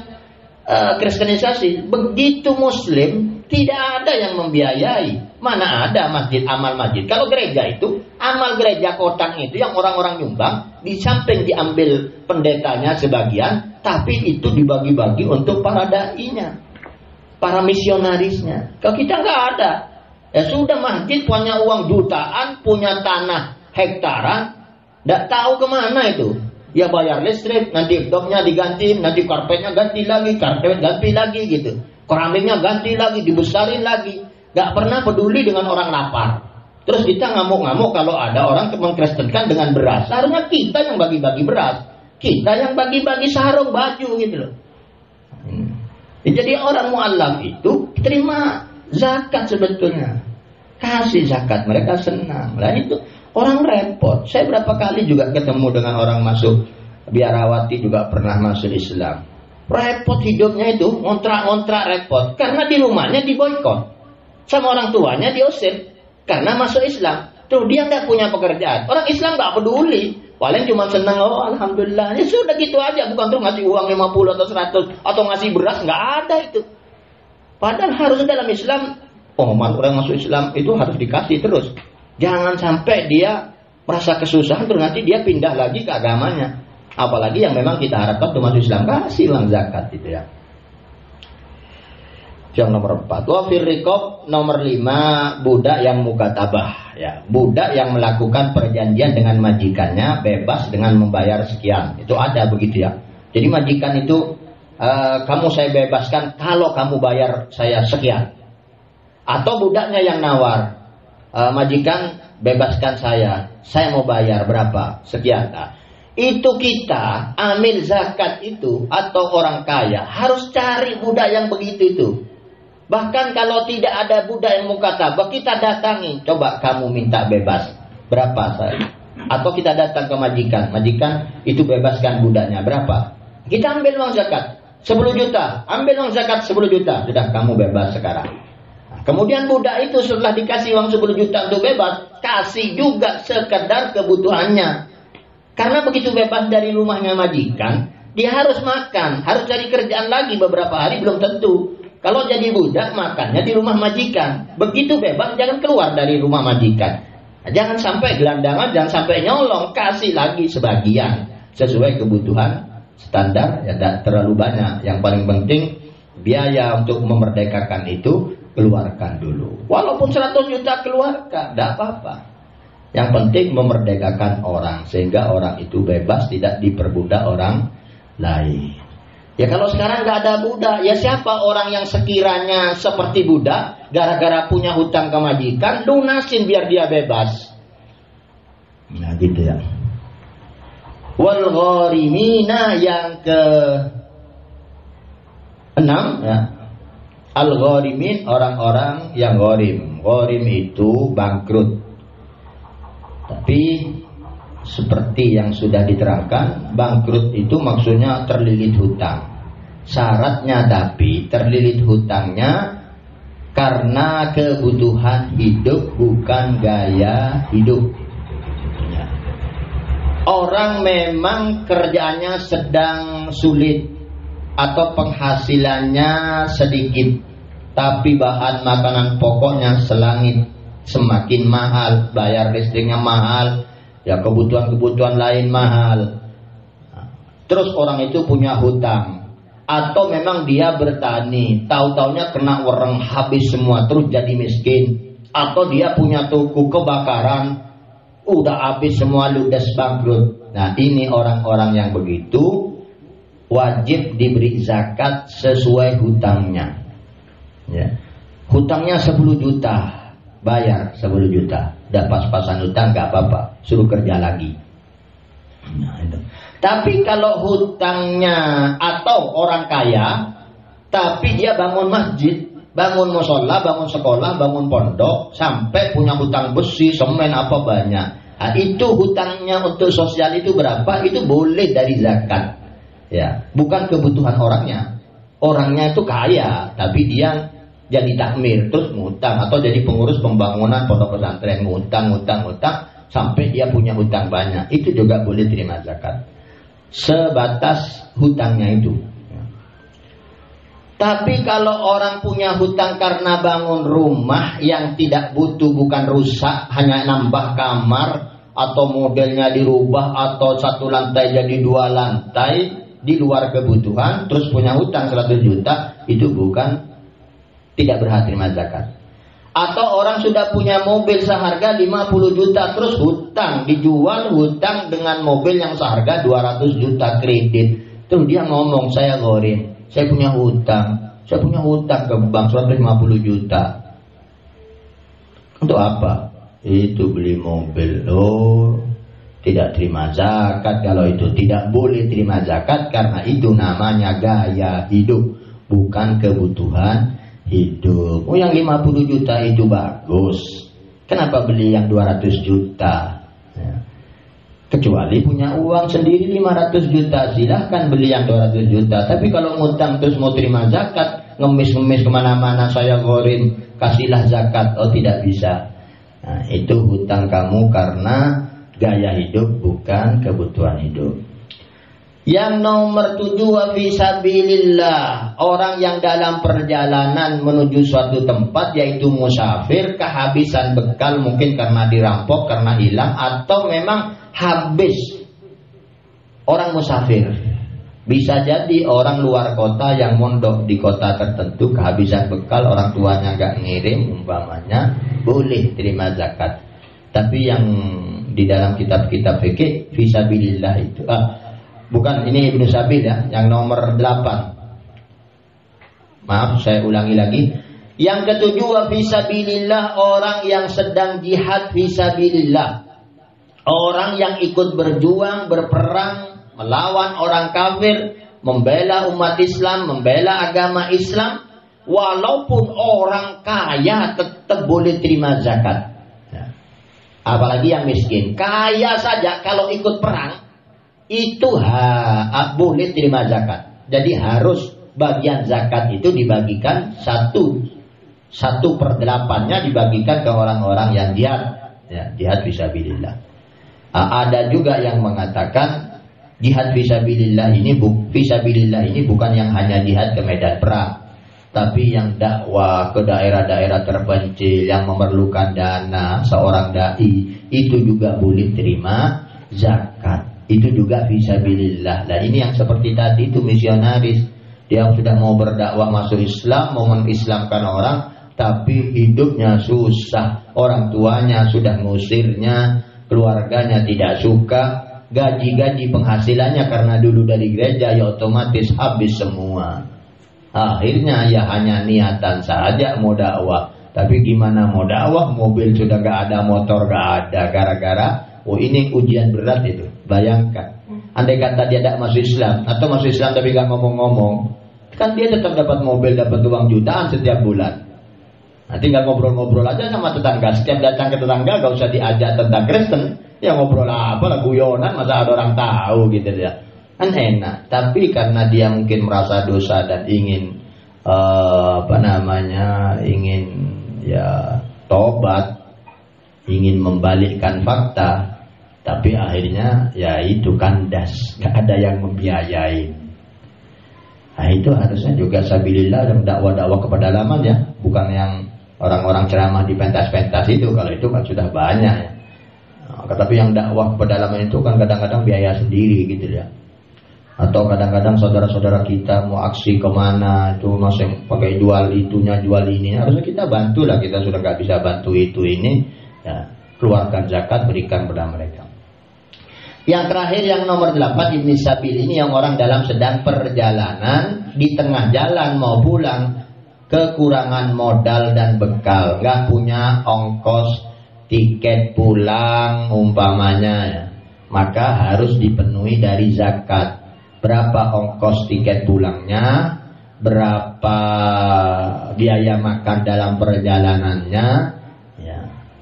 kristenisasi. Begitu Muslim, tidak ada yang membiayai. Mana ada masjid, amal masjid. Kalau gereja itu, amal gereja kotak itu yang orang-orang nyumbang, di samping diambil pendetanya sebagian, tapi itu dibagi-bagi untuk para da'inya, para misionarisnya. Kalau kita nggak ada, ya sudah, masjid punya uang jutaan, punya tanah hektaran, nggak tahu kemana itu. Ya bayar listrik, nanti doknya diganti, nanti karpetnya ganti lagi, karpet ganti lagi gitu, keramiknya ganti lagi, dibesarin lagi. Nggak pernah peduli dengan orang lapar. Terus kita ngamuk-ngamuk kalau ada orang mengkristenkan dengan beras. Seharusnya kita yang bagi-bagi beras, kita yang bagi-bagi sarung baju gitu loh. Jadi orang mu'alaf itu terima zakat sebetulnya. Kasih zakat, mereka senang. Lah itu orang repot. Saya berapa kali juga ketemu dengan orang masuk biarawati, juga pernah masuk Islam. Repot hidupnya itu, ngontrak-ngontrak repot. Karena di rumahnya diboykot. Sama orang tuanya diusir. Karena masuk Islam. Tuh dia nggak punya pekerjaan. Orang Islam nggak peduli. Paling cuma senang, oh alhamdulillah. Ya sudah gitu aja, bukan tuh ngasih uang 50 atau 100 atau ngasih beras, nggak ada itu. Padahal harus dalam Islam, orang masuk Islam itu harus dikasih terus. Jangan sampai dia merasa kesusahan terus nanti dia pindah lagi ke agamanya. Apalagi yang memang kita harapkan untuk masuk Islam, kasih uang zakat gitu ya. Yang nomor 4, wafir rikob. Nomor 5, budak yang mukatabah ya. Budak yang melakukan perjanjian dengan majikannya bebas dengan membayar sekian. Itu ada begitu ya. Jadi majikan itu kamu saya bebaskan kalau kamu bayar saya sekian. Atau budaknya yang nawar, majikan bebaskan saya mau bayar berapa? Sekian. Nah, itu kita amil zakat itu atau orang kaya harus cari budak yang begitu itu. Bahkan kalau tidak ada budak yang mukatabah, kita datangi, coba kamu minta bebas berapa saya? Atau kita datang ke majikan, majikan itu bebaskan budaknya berapa? Kita ambil uang zakat 10 juta, ambil uang zakat 10 juta, sudah kamu bebas sekarang. Nah, kemudian budak itu setelah dikasih uang 10 juta untuk bebas, kasih juga sekedar kebutuhannya. Karena begitu bebas dari rumahnya majikan, dia harus makan, harus cari kerjaan lagi beberapa hari belum tentu. Kalau jadi budak makannya di rumah majikan. Begitu bebas jangan keluar dari rumah majikan. Jangan sampai gelandangan, jangan sampai nyolong, kasih lagi sebagian sesuai kebutuhan standar, ya tidak terlalu banyak. Yang paling penting biaya untuk memerdekakan itu keluarkan dulu. Walaupun 100 juta keluarkan, tidak apa-apa. Yang penting memerdekakan orang sehingga orang itu bebas, tidak diperbudak orang lain. Ya kalau sekarang nggak ada budak, ya siapa orang yang sekiranya seperti budak gara-gara punya hutang ke majikan, lunasin biar dia bebas. Nah gitu ya. Wal gharimina yang ke 6 ya. Al gharimin orang-orang yang gharim. Gharim itu bangkrut. Tapi seperti yang sudah diterangkan, bangkrut itu maksudnya terlilit hutang. Syaratnya tapi terlilit hutangnya karena kebutuhan hidup, bukan gaya hidup. Orang memang kerjaannya sedang sulit atau penghasilannya sedikit, tapi bahan makanan pokoknya selangit, semakin mahal, bayar listriknya mahal, ya kebutuhan-kebutuhan lain mahal. Terus orang itu punya hutang, atau memang dia bertani, tahu-taunya kena wereng habis semua terus jadi miskin, atau dia punya toko kebakaran, udah habis semua ludes bangkrut. Nah ini orang-orang yang begitu wajib diberi zakat sesuai hutangnya. Ya. Hutangnya 10 juta, bayar 10 juta. Udah pas-pasan hutang gak apa-apa, suruh kerja lagi. Nah, itu. Tapi kalau hutangnya atau orang kaya, tapi dia bangun masjid, bangun musola, bangun sekolah, bangun pondok, sampai punya hutang besi, semen apa banyak. Nah, itu hutangnya untuk sosial itu berapa? Itu boleh dari zakat. Ya, bukan kebutuhan orangnya. Orangnya itu kaya, tapi dia jadi takmir terus ngutang, atau jadi pengurus pembangunan pondok pesantren ngutang sampai dia punya hutang banyak. Itu juga boleh terima zakat. Sebatas hutangnya itu. Tapi kalau orang punya hutang karena bangun rumah yang tidak butuh, bukan rusak, hanya nambah kamar atau modelnya dirubah atau 1 lantai jadi 2 lantai di luar kebutuhan, terus punya hutang 100 juta, itu bukan, tidak berhak terima zakat. Atau orang sudah punya mobil seharga 50 juta terus hutang, dijual hutang dengan mobil yang seharga 200 juta kredit. Terus dia ngomong, saya gharim, saya punya hutang ke bank 150 juta. Untuk apa? Itu beli mobil. Oh, tidak terima zakat. Kalau itu tidak boleh terima zakat, karena itu namanya gaya hidup, bukan kebutuhan hidup. Oh, yang 50 juta itu bagus, kenapa beli yang 200 juta? Ya. Kecuali punya uang sendiri 500 juta, silahkan beli yang 200 juta. Tapi kalau ngutang terus mau terima zakat, ngemis-ngemis kemana-mana, saya gharim, kasihlah zakat. Oh, tidak bisa. Nah, itu hutang kamu karena gaya hidup, bukan kebutuhan hidup. Yang nomor 7, wa fisabilillah, orang yang dalam perjalanan menuju suatu tempat, yaitu musafir, kehabisan bekal, mungkin karena dirampok, karena hilang, atau memang habis. Orang musafir, bisa jadi orang luar kota yang mondok di kota tertentu, kehabisan bekal, orang tuanya gak ngirim umpamanya, boleh terima zakat. Tapi yang di dalam kitab-kitab fikih, fisabilillah itu bukan, ini Ibnu Sabil ya, yang nomor 8. Maaf, saya ulangi lagi. Yang ketujuh, wa fisabilillah, orang yang sedang jihad fisabilillah. Orang yang ikut berjuang, berperang, melawan orang kafir, membela umat Islam, membela agama Islam, walaupun orang kaya tetap boleh terima zakat. Ya. Apalagi yang miskin. Kaya saja kalau ikut perang, itu boleh terima zakat. Jadi harus bagian zakat itu dibagikan 1/8-nya dibagikan ke orang-orang yang jihad, ya, jihad fisabilillah. Ada juga yang mengatakan jihad fisabilillah ini bukan yang hanya jihad ke medan perang, tapi yang dakwah ke daerah-daerah terpencil yang memerlukan dana, seorang dai itu juga boleh terima zakat. Itu juga fisabilillah. Nah ini yang seperti tadi itu misionaris, dia sudah mau berdakwah masuk Islam, mau mengislamkan orang, tapi hidupnya susah, orang tuanya sudah ngusirnya, keluarganya tidak suka, gaji penghasilannya karena dulu dari gereja ya otomatis habis semua. Akhirnya ya hanya niatan saja mau dakwah, tapi gimana mau dakwah, mobil sudah gak ada, motor gak ada, gara-gara ini ujian berat itu. Bayangkan, andai kata dia tidak masuk Islam atau masuk Islam tapi gak ngomong-ngomong, kan dia tetap dapat mobil, dapat uang jutaan setiap bulan. Nanti tinggal ngobrol-ngobrol aja sama tetangga. Setiap datang ke tetangga gak usah diajak tentang Kristen, ya ngobrol apa lah, guyonan, masa ada orang tahu gitu ya. Kan enak. Tapi karena dia mungkin merasa dosa dan ingin ingin ya tobat, ingin membalikkan fakta, tapi akhirnya ya itu kandas, gak ada yang membiayai. Nah itu harusnya juga sabilillah dan dakwah-dakwah kepedalaman ya, bukan yang orang-orang ceramah di pentas-pentas itu. Kalau itu kan sudah banyak ya. Tapi yang dakwah pedalaman itu kan kadang-kadang biaya sendiri gitu ya. Atau kadang-kadang saudara-saudara kita mau aksi kemana itu masih pakai jual itunya, jual ini. Harusnya kita bantu lah, kita sudah nggak bisa bantu itu ini ya, keluarkan zakat, berikan kepada mereka. Yang terakhir yang nomor 8 Ibn Sabil ini yang orang dalam sedang perjalanan, di tengah jalan mau pulang, kekurangan modal dan bekal, nggak punya ongkos tiket pulang umpamanya ya, maka harus dipenuhi dari zakat. Berapa ongkos tiket pulangnya, berapa biaya makan dalam perjalanannya ya,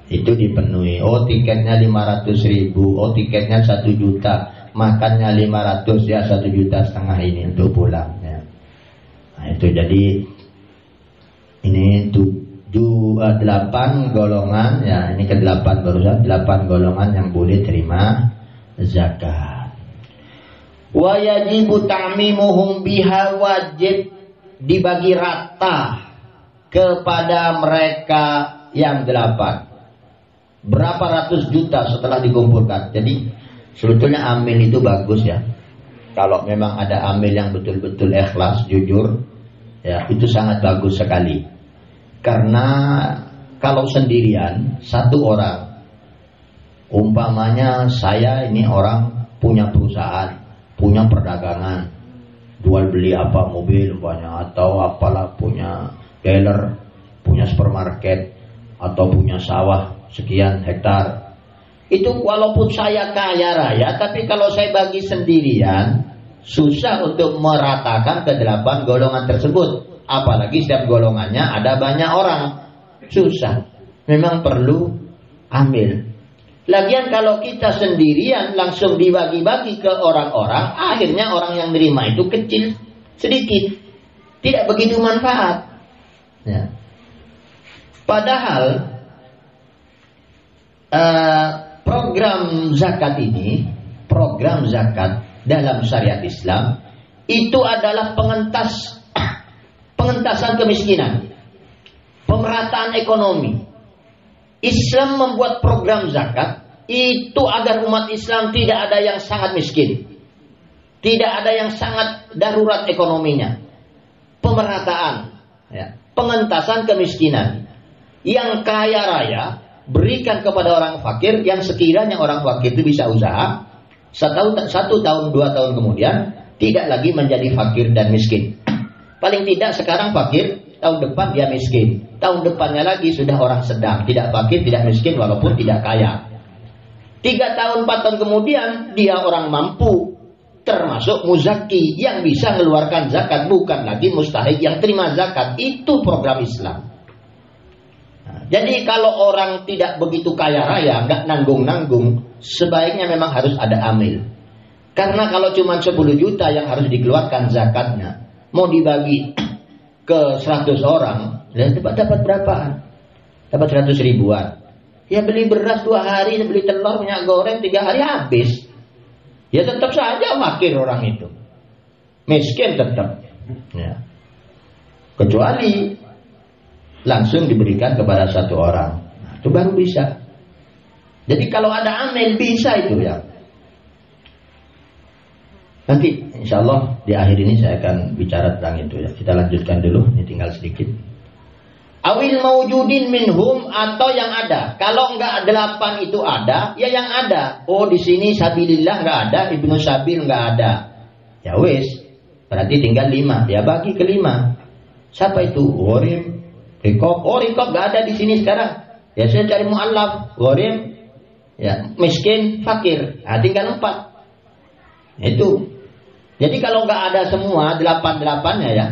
itu dipenuhi. Oh tiketnya 500.000, oh tiketnya 1 juta, makannya 500 ya 1,5 juta ini untuk pulang ya. Nah itu jadi ini 8 golongan ya, ini ke-8 barusan, 8 golongan yang boleh terima zakat. Wa yajibu ta'mimuhum biha, wajib dibagi rata kepada mereka yang 8. Berapa ratus juta setelah dikumpulkan. Jadi sebetulnya amil itu bagus ya. Kalau memang ada amil yang betul-betul ikhlas, jujur ya, itu sangat bagus sekali. Karena kalau sendirian, satu orang, umpamanya saya ini orang punya perusahaan, punya perdagangan, jual beli apa, mobil umpamanya, atau apalah, punya dealer, punya supermarket, atau punya sawah sekian hektar. Itu walaupun saya kaya raya, tapi kalau saya bagi sendirian, susah untuk meratakan ke 8 golongan tersebut. Apalagi setiap golongannya ada banyak orang, susah. Memang perlu ambil. Lagian kalau kita sendirian langsung dibagi-bagi ke orang-orang, akhirnya orang yang nerima itu kecil, sedikit, tidak begitu manfaat ya. Padahal program zakat ini, program zakat dalam syariat Islam itu adalah pengentasan kemiskinan, pemerataan ekonomi. Islam membuat program zakat itu agar umat Islam tidak ada yang sangat miskin, tidak ada yang sangat darurat ekonominya. Pemerataan ya, pengentasan kemiskinan. Yang kaya raya berikan kepada orang fakir, yang sekiranya orang fakir itu bisa usaha, 1 tahun 2 tahun kemudian tidak lagi menjadi fakir dan miskin. Paling tidak sekarang fakir, tahun depan dia miskin, tahun depannya lagi sudah orang sedang, tidak fakir, tidak miskin, walaupun tidak kaya. 3 tahun 4 tahun kemudian dia orang mampu, termasuk muzaki yang bisa mengeluarkan zakat, bukan lagi mustahik yang terima zakat. Itu program Islam. Nah, jadi kalau orang tidak begitu kaya raya, nggak nanggung-nanggung, sebaiknya memang harus ada amil. Karena kalau cuma 10 juta yang harus dikeluarkan zakatnya, mau dibagi ke 100 orang, dapat berapaan? Dapat 100 ribuan. Ya beli beras 2 hari, beli telur, minyak goreng 3 hari habis. Ya tetap saja fakir orang itu. Miskin tetap. Ya. Kecuali langsung diberikan kepada satu orang. Nah, itu baru bisa. Jadi kalau ada amil bisa itu ya. Nanti insya Allah di akhir ini saya akan bicara tentang itu ya. Kita lanjutkan dulu, ini tinggal sedikit. Awil maujudin minhum, atau yang ada. Kalau enggak 8 itu ada, ya yang ada. Oh di sini sabilillah enggak ada, Ibnu Sabil enggak ada. Ya wis, berarti tinggal 5. Ya bagi ke 5. Siapa itu? Ghorim, Rikob. Oh Rikob enggak ada di sini sekarang. Ya saya cari mu'allaf, Ghorim, ya miskin, fakir. Nah, tinggal 4. Itu. Jadi kalau nggak ada semua 8-8-nya ya.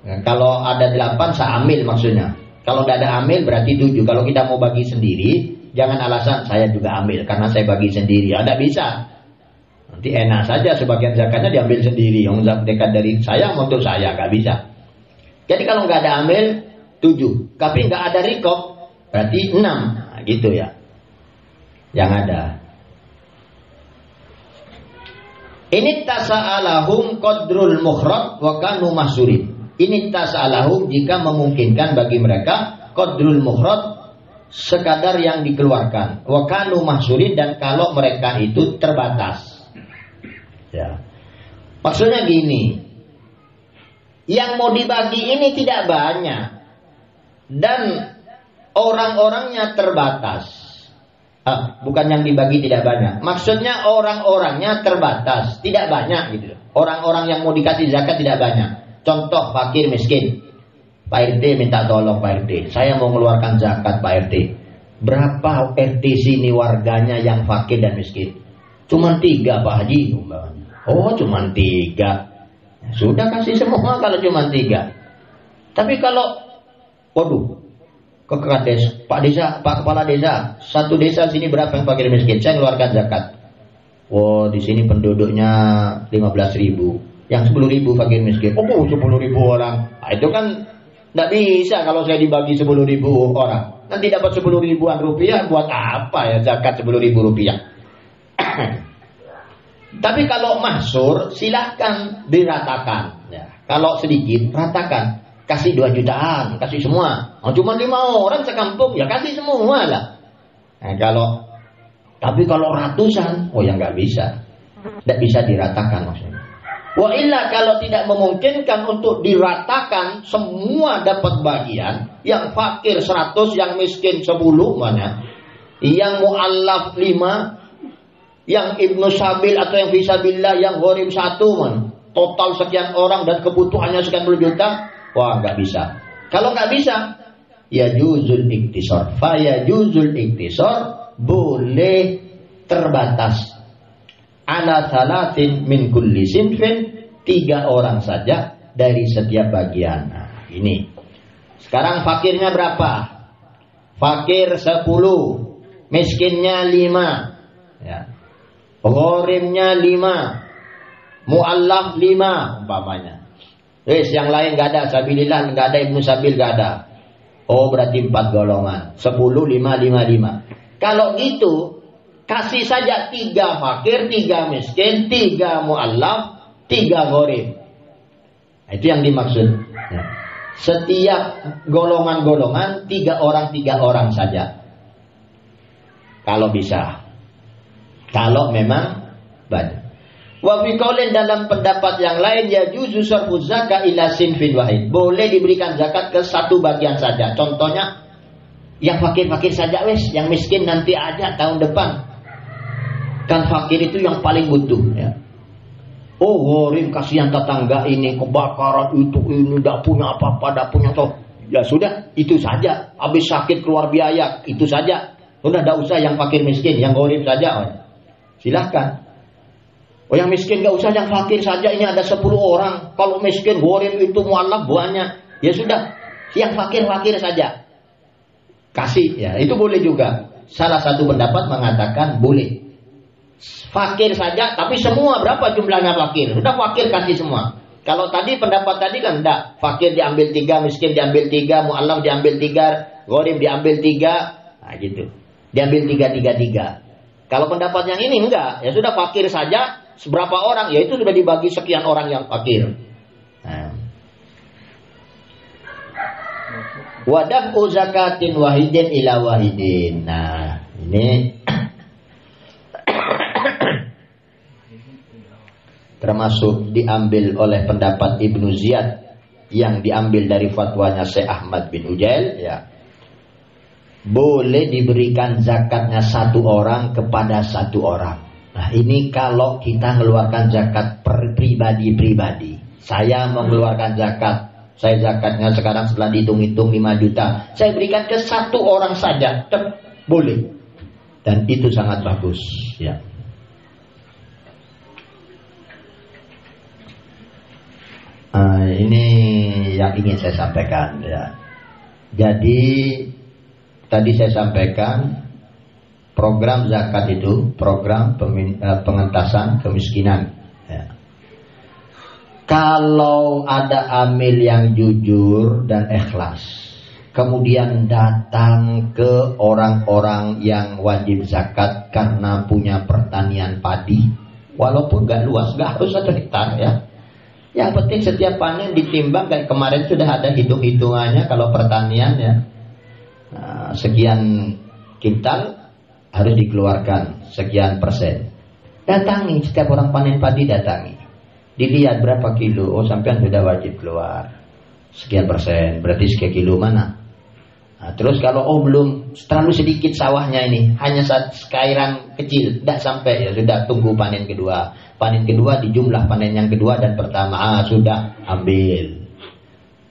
Nah, kalau ada 8 seamil maksudnya. Kalau nggak ada amil berarti 7. Kalau kita mau bagi sendiri, jangan alasan saya juga ambil karena saya bagi sendiri. Ada bisa. Nanti enak saja sebagian zakatnya diambil sendiri. Yang dekat dari saya untuk saya nggak bisa. Jadi kalau nggak ada amil 7. Tapi nggak ada rikob berarti 6. Nah, gitu ya. Yang ada. Ini tasa'alahum qadrul mukhrad wa kanu mahsurin. Ini tasa'alahum jika memungkinkan bagi mereka qadrul mukhrad, sekadar yang dikeluarkan. Wa kanu mahsurin, dan kalau mereka itu terbatas. Ya. Maksudnya gini. Yang mau dibagi ini tidak banyak. Dan orang-orangnya terbatas. Bukan yang dibagi tidak banyak. Maksudnya orang-orangnya terbatas, tidak banyak gitu. Orang-orang yang mau dikasih zakat tidak banyak. Contoh fakir miskin. Pak RT minta tolong Pak RT. Saya mau mengeluarkan zakat Pak RT. Berapa RT sini warganya yang fakir dan miskin? Cuman 3 Pak Haji. Oh cuman 3. Sudah kasih semua kalau cuman 3. Tapi kalau, waduh, ke kades, Pak Desa, Pak Kepala Desa, satu desa sini berapa yang fakir miskin? Saya keluarkan zakat. Oh, di sini penduduknya 15.000, yang 10.000 fakir miskin. Oh, 10.000 orang. Nah, itu kan tidak bisa kalau saya dibagi 10.000 orang. Nanti dapat 10 ribuan rupiah, buat apa ya zakat 10.000 rupiah? Tapi kalau mahsur, silahkan diratakan. Ya, kalau sedikit, ratakan. Kasih 2 jutaan, kasih semua. Oh, cuma 5 orang sekampung, ya kasih semua lah. Nah, tapi kalau ratusan, oh ya nggak bisa. Tidak bisa diratakan maksudnya. Wa illa, kalau tidak memungkinkan untuk diratakan, semua dapat bagian. Yang fakir 100, yang miskin 10 mana. Yang mu'allaf 5, yang Ibnu Sabil atau yang Fisabilillah, yang Ghorim 1 man. Total sekian orang dan kebutuhannya sekian puluh juta. Wah nggak bisa. Kalau nggak bisa, ya juzul iktisor. Faya juzul iktisor, boleh terbatas. Ala salatin min kulli sinfin, 3 orang saja dari setiap bagian. Nah, ini. Sekarang fakirnya berapa? Fakir 10, miskinnya 5, ya. Ghorimnya 5, mu'allaf 5 umpamanya. Yang lain nggak ada, sabilillah nggak ada, Ibnu Sabil nggak ada. Oh berarti 4 golongan. 10, 5, 5, 5. Kalau gitu, kasih saja 3 fakir, 3 miskin, 3 mu'allaf, 3 ghorim. Nah, itu yang dimaksud. Ya. Setiap golongan-golongan 3 orang saja. Kalau bisa. Kalau memang banyak. Wa fi qaulin, dalam pendapat yang lain, ya juzu sarfu zakat ila sinfin wahid. Boleh diberikan zakat ke satu bagian saja. Contohnya yang fakir-fakir saja wes, yang miskin nanti aja tahun depan. Kan fakir itu yang paling butuh ya. Oh, ghorim kasihan tetangga ini kebakaran itu ini enggak punya apa-apa, enggak punya toh. Ya sudah, itu saja. Habis sakit keluar biaya, itu saja. Sudah enggak usah yang fakir miskin, yang ghorim saja. Oh. Silahkan. Oh yang miskin gak usah, yang fakir saja, ini ada 10 orang. Kalau miskin, ghorim itu mu'allaf banyak. Ya sudah, yang fakir-fakir saja. Kasih, ya itu boleh juga. Salah satu pendapat mengatakan boleh. Fakir saja, tapi semua berapa jumlahnya fakir? Sudah fakir kasih semua. Kalau tadi pendapat tadi kan enggak. Fakir diambil 3, miskin diambil 3, mu'allaf diambil 3, ghorim diambil 3. Nah gitu. Diambil 333. Kalau pendapat yang ini enggak, ya sudah fakir saja, seberapa orang, ya itu sudah dibagi sekian orang yang fakir. Nah. Wadab zakatin wahidin ila wahidin. Nah, ini termasuk diambil oleh pendapat Ibnu Ziyad yang diambil dari fatwanya Syekh Ahmad bin Ujail, ya. Boleh diberikan zakatnya satu orang kepada satu orang. Nah, ini kalau kita mengeluarkan zakat pribadi-pribadi. Saya mengeluarkan zakat. Saya zakatnya sekarang setelah dihitung-hitung 5 juta. Saya berikan ke satu orang saja. Boleh. Dan itu sangat bagus, ya. Ini yang ingin saya sampaikan, ya. Jadi tadi saya sampaikan program zakat itu program pengentasan kemiskinan, ya. Kalau ada amil yang jujur dan ikhlas, kemudian datang ke orang-orang yang wajib zakat karena punya pertanian padi, walaupun gak luas, gak harus 1 hektar, ya. Yang penting setiap panen ditimbang, kayak kemarin sudah ada hitung-hitungannya kalau pertanian, ya. Nah, sekian kintal harus dikeluarkan sekian persen. Datangi setiap orang panen padi, datangi. Dilihat berapa kilo, oh sampean sudah wajib keluar sekian persen, berarti sekian kilo mana. Nah, terus kalau belum, terlalu sedikit sawahnya ini, hanya sekairan kecil, tidak sampai, ya sudah tunggu panen kedua. Panen kedua di jumlah panen yang kedua dan pertama, sudah ambil.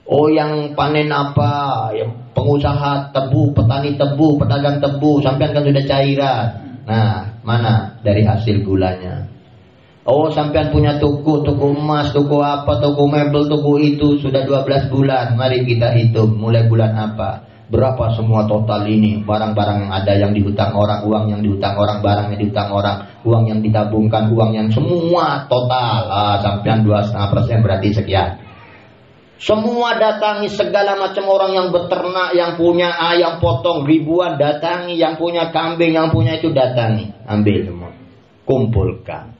Oh yang panen apa, yang pengusaha tebu, petani tebu, pedagang tebu, sampean kan sudah cairan. Nah, mana dari hasil gulanya? Oh sampean punya toko emas, toko apa, toko mebel, toko itu sudah 12 bulan. Mari kita hitung mulai bulan apa. Berapa semua total ini, barang-barang yang ada yang dihutang orang, uang yang dihutang orang, barang yang dihutang orang, uang yang ditabungkan, uang yang semua total. Sampean 2,5% berarti sekian. Semua datangi segala macam orang yang beternak, yang punya ayam potong ribuan datangi, yang punya kambing, yang punya itu datangi, ambil semua, kumpulkan.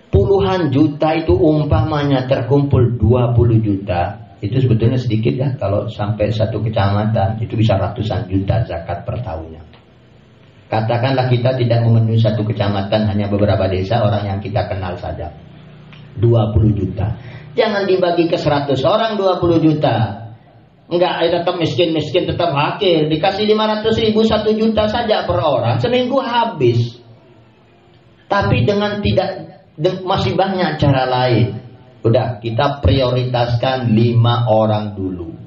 Puluhan juta itu umpamanya terkumpul 20 juta. Itu sebetulnya sedikit, ya. Kalau sampai satu kecamatan itu bisa ratusan juta zakat per tahunnya. Katakanlah kita tidak memenuhi satu kecamatan, hanya beberapa desa orang yang kita kenal saja, 20 juta. Jangan dibagi ke 100 orang 20 juta. Enggak, tetap miskin-miskin, tetap fakir. Dikasih 500 ribu 1 juta saja per orang, seminggu habis. Tapi dengan masih banyak cara lain. Udah, kita prioritaskan 5 orang dulu.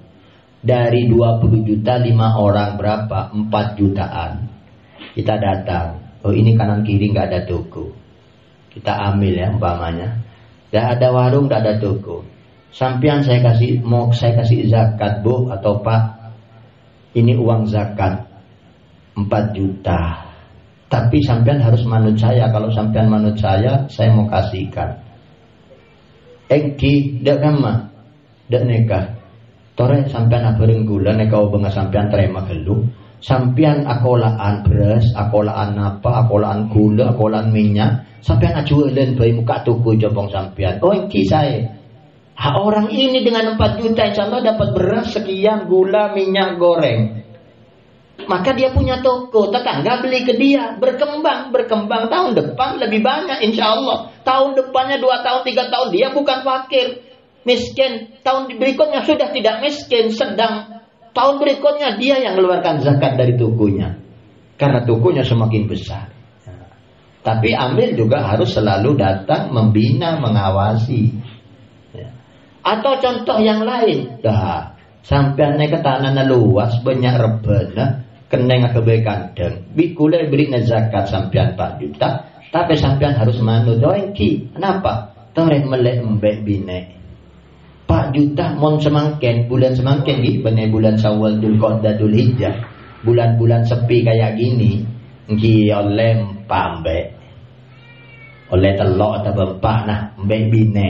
Dari 20 juta 5 orang berapa? 4 jutaan. Kita datang. Oh ini kanan kiri nggak ada toko. Kita ambil, ya umpamanya. Nggak ada warung, nggak ada toko. Sampian saya kasih zakat, Bu atau Pak. Ini uang zakat 4 juta. Tapi sampian harus manut saya. Kalau sampian manut saya mau kasihkan. Engki dak kama dak nekah tore sampean abareng gula nek kau benga sampean terima gelu sampean akolaan beras, akolaan apa, akolaan gula, akolaan minyak, sampean ajuelen bae muka tuku jobong sampean. Oh engki saya. Orang ini dengan 4 juta insyaallah dapat beras sekian, gula, minyak goreng. Maka dia punya toko, tetangga beli ke dia, berkembang tahun depan lebih banyak insya Allah. Tahun depannya 2 tahun 3 tahun dia bukan fakir, miskin. Tahun berikutnya sudah tidak miskin, sedang. Tahun berikutnya dia yang mengeluarkan zakat dari tokonya, karena tokonya semakin besar. Tapi ambil juga harus selalu datang membina, mengawasi. Atau contoh yang lain, sampean nek tanah luas banyak rebana. Keneng kebe kandeng, bikule beri zakat sampean 4 juta, tapi sampean harus manut doengki. Kenapa? Toreh melek mbek bine. 4 juta mon semangken, bulan semangken di bener bulan Syawal, Dzulqa'dah, Dzulhijjah. Bulan-bulan sepi kayak gini, ngi oleh pambek. Oleh telok atau bempak nah mbek bine.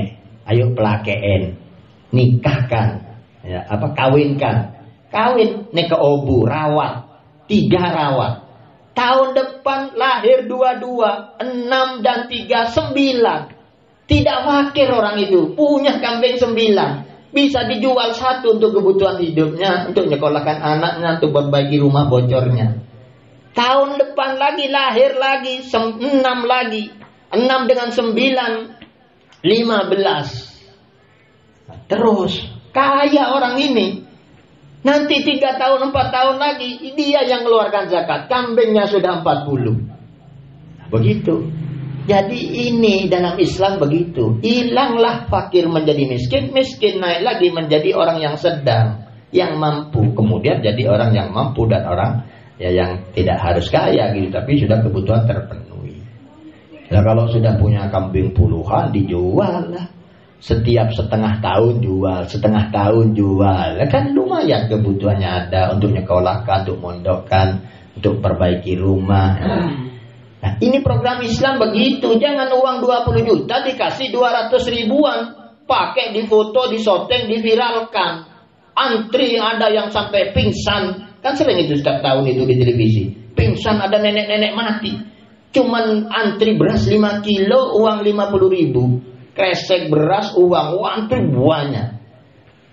Ayo pelakeen, nikahkan, ya, kawinkan. Kawin nek ke obu rawat. 3 rawat. Tahun depan lahir 22, 6 dan 3, 9. Tidak fakir orang itu, punya kambing 9. Bisa dijual 1 untuk kebutuhan hidupnya, untuk nyekolahkan anaknya, untuk perbaiki rumah bocornya. Tahun depan lagi lahir lagi 6 lagi. 6 dengan 9, 15. Terus kaya orang ini. Nanti 3 tahun 4 tahun lagi dia yang mengeluarkan zakat. Kambingnya sudah 40. Begitu. Jadi ini dalam Islam begitu. Hilanglah fakir menjadi miskin, miskin naik lagi menjadi orang yang sedang, yang mampu. Kemudian jadi orang yang mampu dan orang ya yang tidak harus kaya gitu, tapi sudah kebutuhan terpenuhi. Nah, kalau sudah punya kambing puluhan dijual lah. Setiap setengah tahun jual, setengah tahun jual. Kan lumayan kebutuhannya ada untuk nyekolahkan, untuk mondokkan, untuk perbaiki rumah. Nah, ini program Islam begitu. Jangan uang 20 juta dikasih 200 ribuan. Pakai di foto, di syuting, diviralkan. Antri ada yang sampai pingsan. Kan sering itu setiap tahun itu di televisi. Pingsan ada nenek-nenek mati. Cuman antri beras 5 kilo, uang 50 ribu. Kresek beras, uang antri banyak.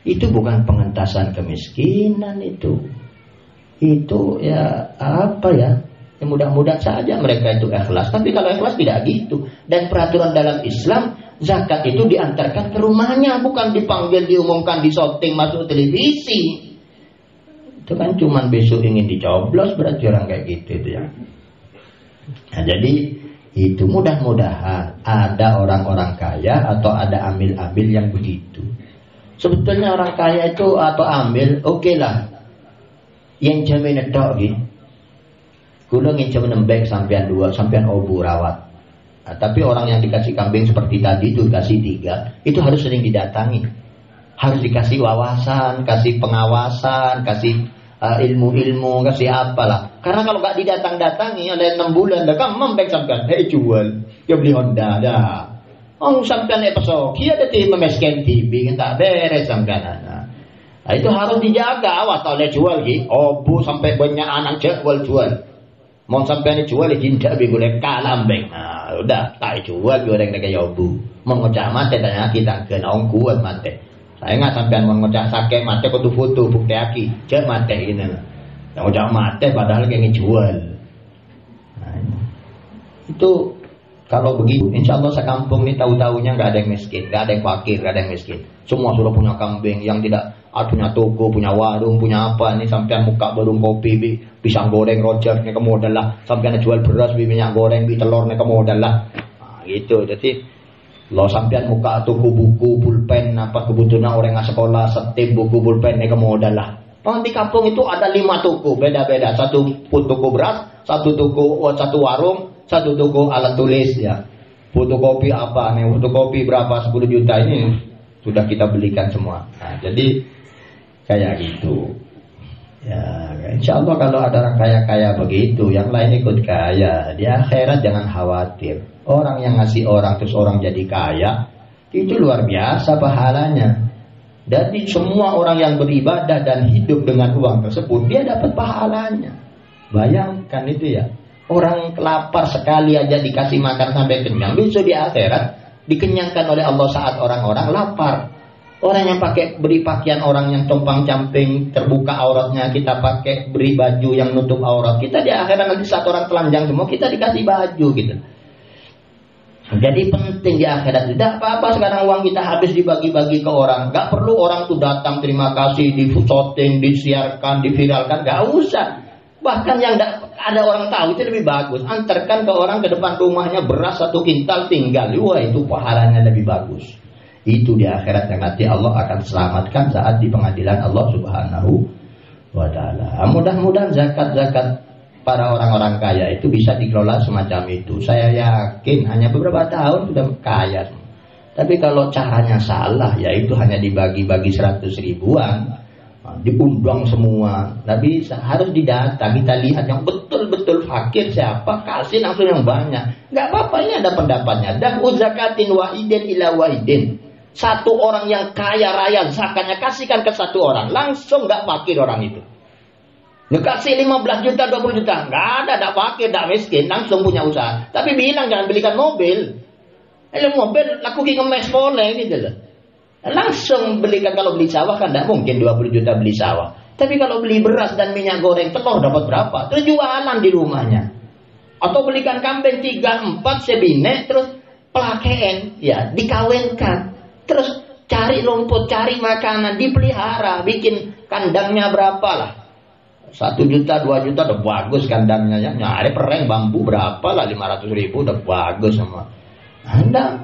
Itu bukan pengentasan kemiskinan itu. Itu ya apa ya? Ya mudah-mudahan saja mereka itu ikhlas. Tapi kalau ikhlas tidak gitu. Dan peraturan dalam Islam, zakat itu diantarkan ke rumahnya, bukan dipanggil, diumumkan, disyuting, masuk televisi. Itu kan cuman besok ingin dicoblos, berarti orang kayak gitu itu ya. Nah, jadi itu mudah-mudahan ada orang-orang kaya atau ada amil-amil yang begitu. Sebetulnya orang kaya itu atau amil, oke lah. Yang jamin tok gitu. Kulo ngincer nembek sampean 2, sampean obu rawat. Nah, tapi orang yang dikasih kambing seperti tadi itu dikasih 3, itu harus sering didatangi. Harus dikasih wawasan, kasih pengawasan, kasih ilmu-ilmu, kasih apalah. Karena kalau nggak didatang-datangi oleh 6 bulan, dah kan membek sampean, jual, ya beli Honda dah. Sampean pesok, dia ada tim memesken TV, tak beres sampean. Nah, itu harus dijaga, awas oleh jual gitu. Obu sampai banyak anak jual. Mau sampai jual jindak bi boleh kalah mbeng. Nah, udah tak jual goreng kayak yobu. Mau ngocak mate tanya kita ke naung kuat mate. Saya nggak sampean mau ngocak sake mate kudu foto bukti aki. Cek mate ini. Yang ngocak mate padahal kayak jual. Nah, itu kalau begitu, insya Allah sekampung ini tahu-tahunya nggak ada yang miskin, nggak ada yang fakir, nggak ada yang miskin. Semua sudah punya kambing, yang tidak punya toko, punya warung, punya apa. Ini sampean buka warung kopi, pisang goreng, rojer, ini kemodal lah. Sampean jual beras, minyak goreng, telur, ini kemodal lah. Nah, gitu. Jadi, lo sampean buka toko buku, pulpen, apa kebutuhan orang yang sekolah, setip buku, pulpen, ini kemodal lah. Oh, di kampung itu ada 5 toko, beda-beda. Satu toko beras, satu warung, satu toko alat tulis ya. Fotokopi apa nih? Fotokopi berapa? 10 juta ini sudah kita belikan semua. Nah, jadi kayak gitu. Ya, insya Allah kalau ada orang kaya-kaya begitu, yang lain ikut kaya. Di akhirat jangan khawatir. Orang yang ngasih orang terus orang jadi kaya, itu luar biasa pahalanya. Jadi semua orang yang beribadah dan hidup dengan uang tersebut, dia dapat pahalanya. Bayangkan itu ya. Orang lapar sekali aja dikasih makan sampai kenyang. Besok di akhirat dikenyangkan oleh Allah saat orang-orang lapar. Orang yang beri pakaian orang yang compang-camping, terbuka auratnya, kita pakai beri baju yang nutup aurat. Kita di akhirat nanti saat orang telanjang semua, kita dikasih baju gitu. Jadi penting di akhirat. Tidak apa-apa sekarang uang kita habis dibagi-bagi ke orang. Gak perlu orang tuh datang terima kasih, di-shooting, disiarkan, diviralkan. Gak usah. Bahkan yang ada orang tahu itu lebih bagus. Antarkan ke orang ke depan rumahnya beras 1 kintal tinggal. Wah, itu pahalanya lebih bagus. Itu di akhirat yang nanti Allah akan selamatkan saat di pengadilan Allah Subhanahu wa ta'ala. Mudah-mudahan zakat-zakat para orang-orang kaya itu bisa dikelola semacam itu. Saya yakin hanya beberapa tahun sudah kaya. Tapi kalau caranya salah, yaitu hanya dibagi-bagi 100 ribuan, diundang semua. Tapi harus didata, kita lihat yang betul-betul fakir siapa, kasih langsung yang banyak. Gak apa-apa, ini ada pendapatnya. Dan zakatin wahidin ila wahidin. Satu orang yang kaya raya zakatnya kasihkan ke satu orang, langsung gak fakir orang itu. Kasih 15 juta, 20 juta. Nggak ada, nggak fakir, nggak miskin. Langsung punya usaha. Tapi bilang jangan belikan mobil. Mobil, laku ngemes boleh gitu loh. Langsung belikan, kalau beli sawah kan nggak mungkin 20 juta beli sawah. Tapi kalau beli beras dan minyak goreng, telur dapat berapa? Terus jualan di rumahnya. Atau belikan kambing 3-4 sebine, terus pelakeen, ya dikawinkan. Terus cari rumput, cari makanan, dipelihara, bikin kandangnya berapa lah. 1 juta, 2 juta udah bagus kandangnya ya. Nyari pereng bambu berapa lah, 500.000 udah bagus semua. Anda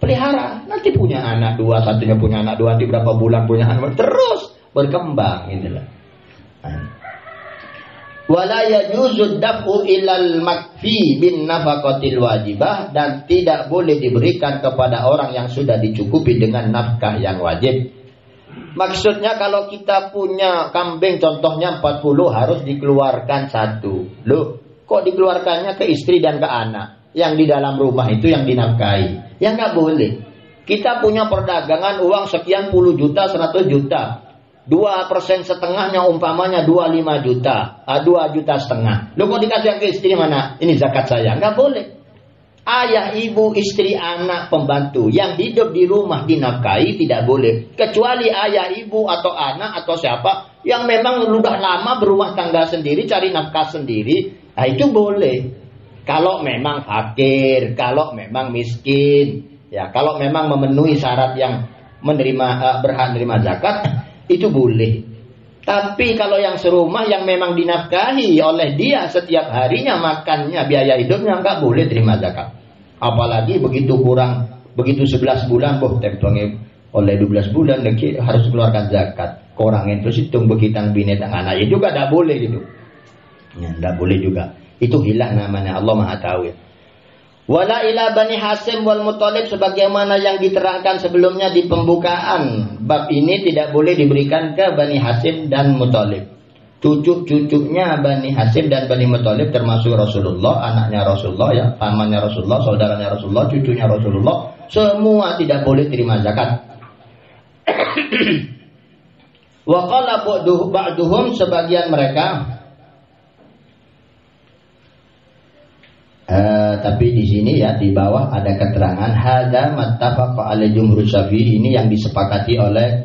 pelihara, nanti punya anak 2, satunya punya anak 2, nanti berapa bulan punya anak, terus berkembang gitu lah. Wala yajuzu daf'u ilal makfi bin nafaqatil wajibah, dan tidak boleh diberikan kepada orang yang sudah dicukupi dengan nafkah yang wajib. Maksudnya kalau kita punya kambing contohnya 40, harus dikeluarkan 1. Loh, kok dikeluarkannya ke istri dan ke anak? Yang di dalam rumah itu yang dinafkahi. Ya nggak boleh. Kita punya perdagangan uang sekian puluh juta, 100 juta. 2% setengahnya umpamanya 25 juta. 2 juta setengah. Loh kok dikasih ke istri mana? Ini zakat saya. Nggak boleh. Ayah, ibu, istri, anak, pembantu yang hidup di rumah dinafkahi tidak boleh. Kecuali ayah, ibu, atau anak, atau siapa yang memang sudah lama berumah tangga sendiri, cari nafkah sendiri. Nah itu boleh. Kalau memang fakir, kalau memang miskin, ya kalau memang memenuhi syarat yang berhak menerima zakat, itu boleh. Tapi kalau yang serumah yang memang dinafkahi oleh dia setiap harinya, makannya, biaya hidupnya, nggak boleh terima zakat. Apalagi begitu kurang, begitu 11 bulan, oleh 12 bulan lagi harus keluarkan zakat. Kurangin terus hitung begitu binatang anak, ya juga nggak boleh gitu. Ya, nggak boleh juga. Itu hilang namanya, Allah Maha tahu ya. Wala ila Bani Hasyim wal Muthalib, sebagaimana yang diterangkan sebelumnya di pembukaan bab ini, tidak boleh diberikan ke Bani Hasyim dan Muthalib. Cucu-cucunya Bani Hasyim dan Bani Muthalib termasuk Rasulullah, anaknya Rasulullah ya, pamannya Rasulullah, saudaranya Rasulullah, cucunya Rasulullah, semua tidak boleh terima zakat. Wa qala ba'duhum, sebagian mereka, tapi di sini ya di bawah ada keterangan hadza mattafaqa alaihi jumhur Syafi'i, ini yang disepakati oleh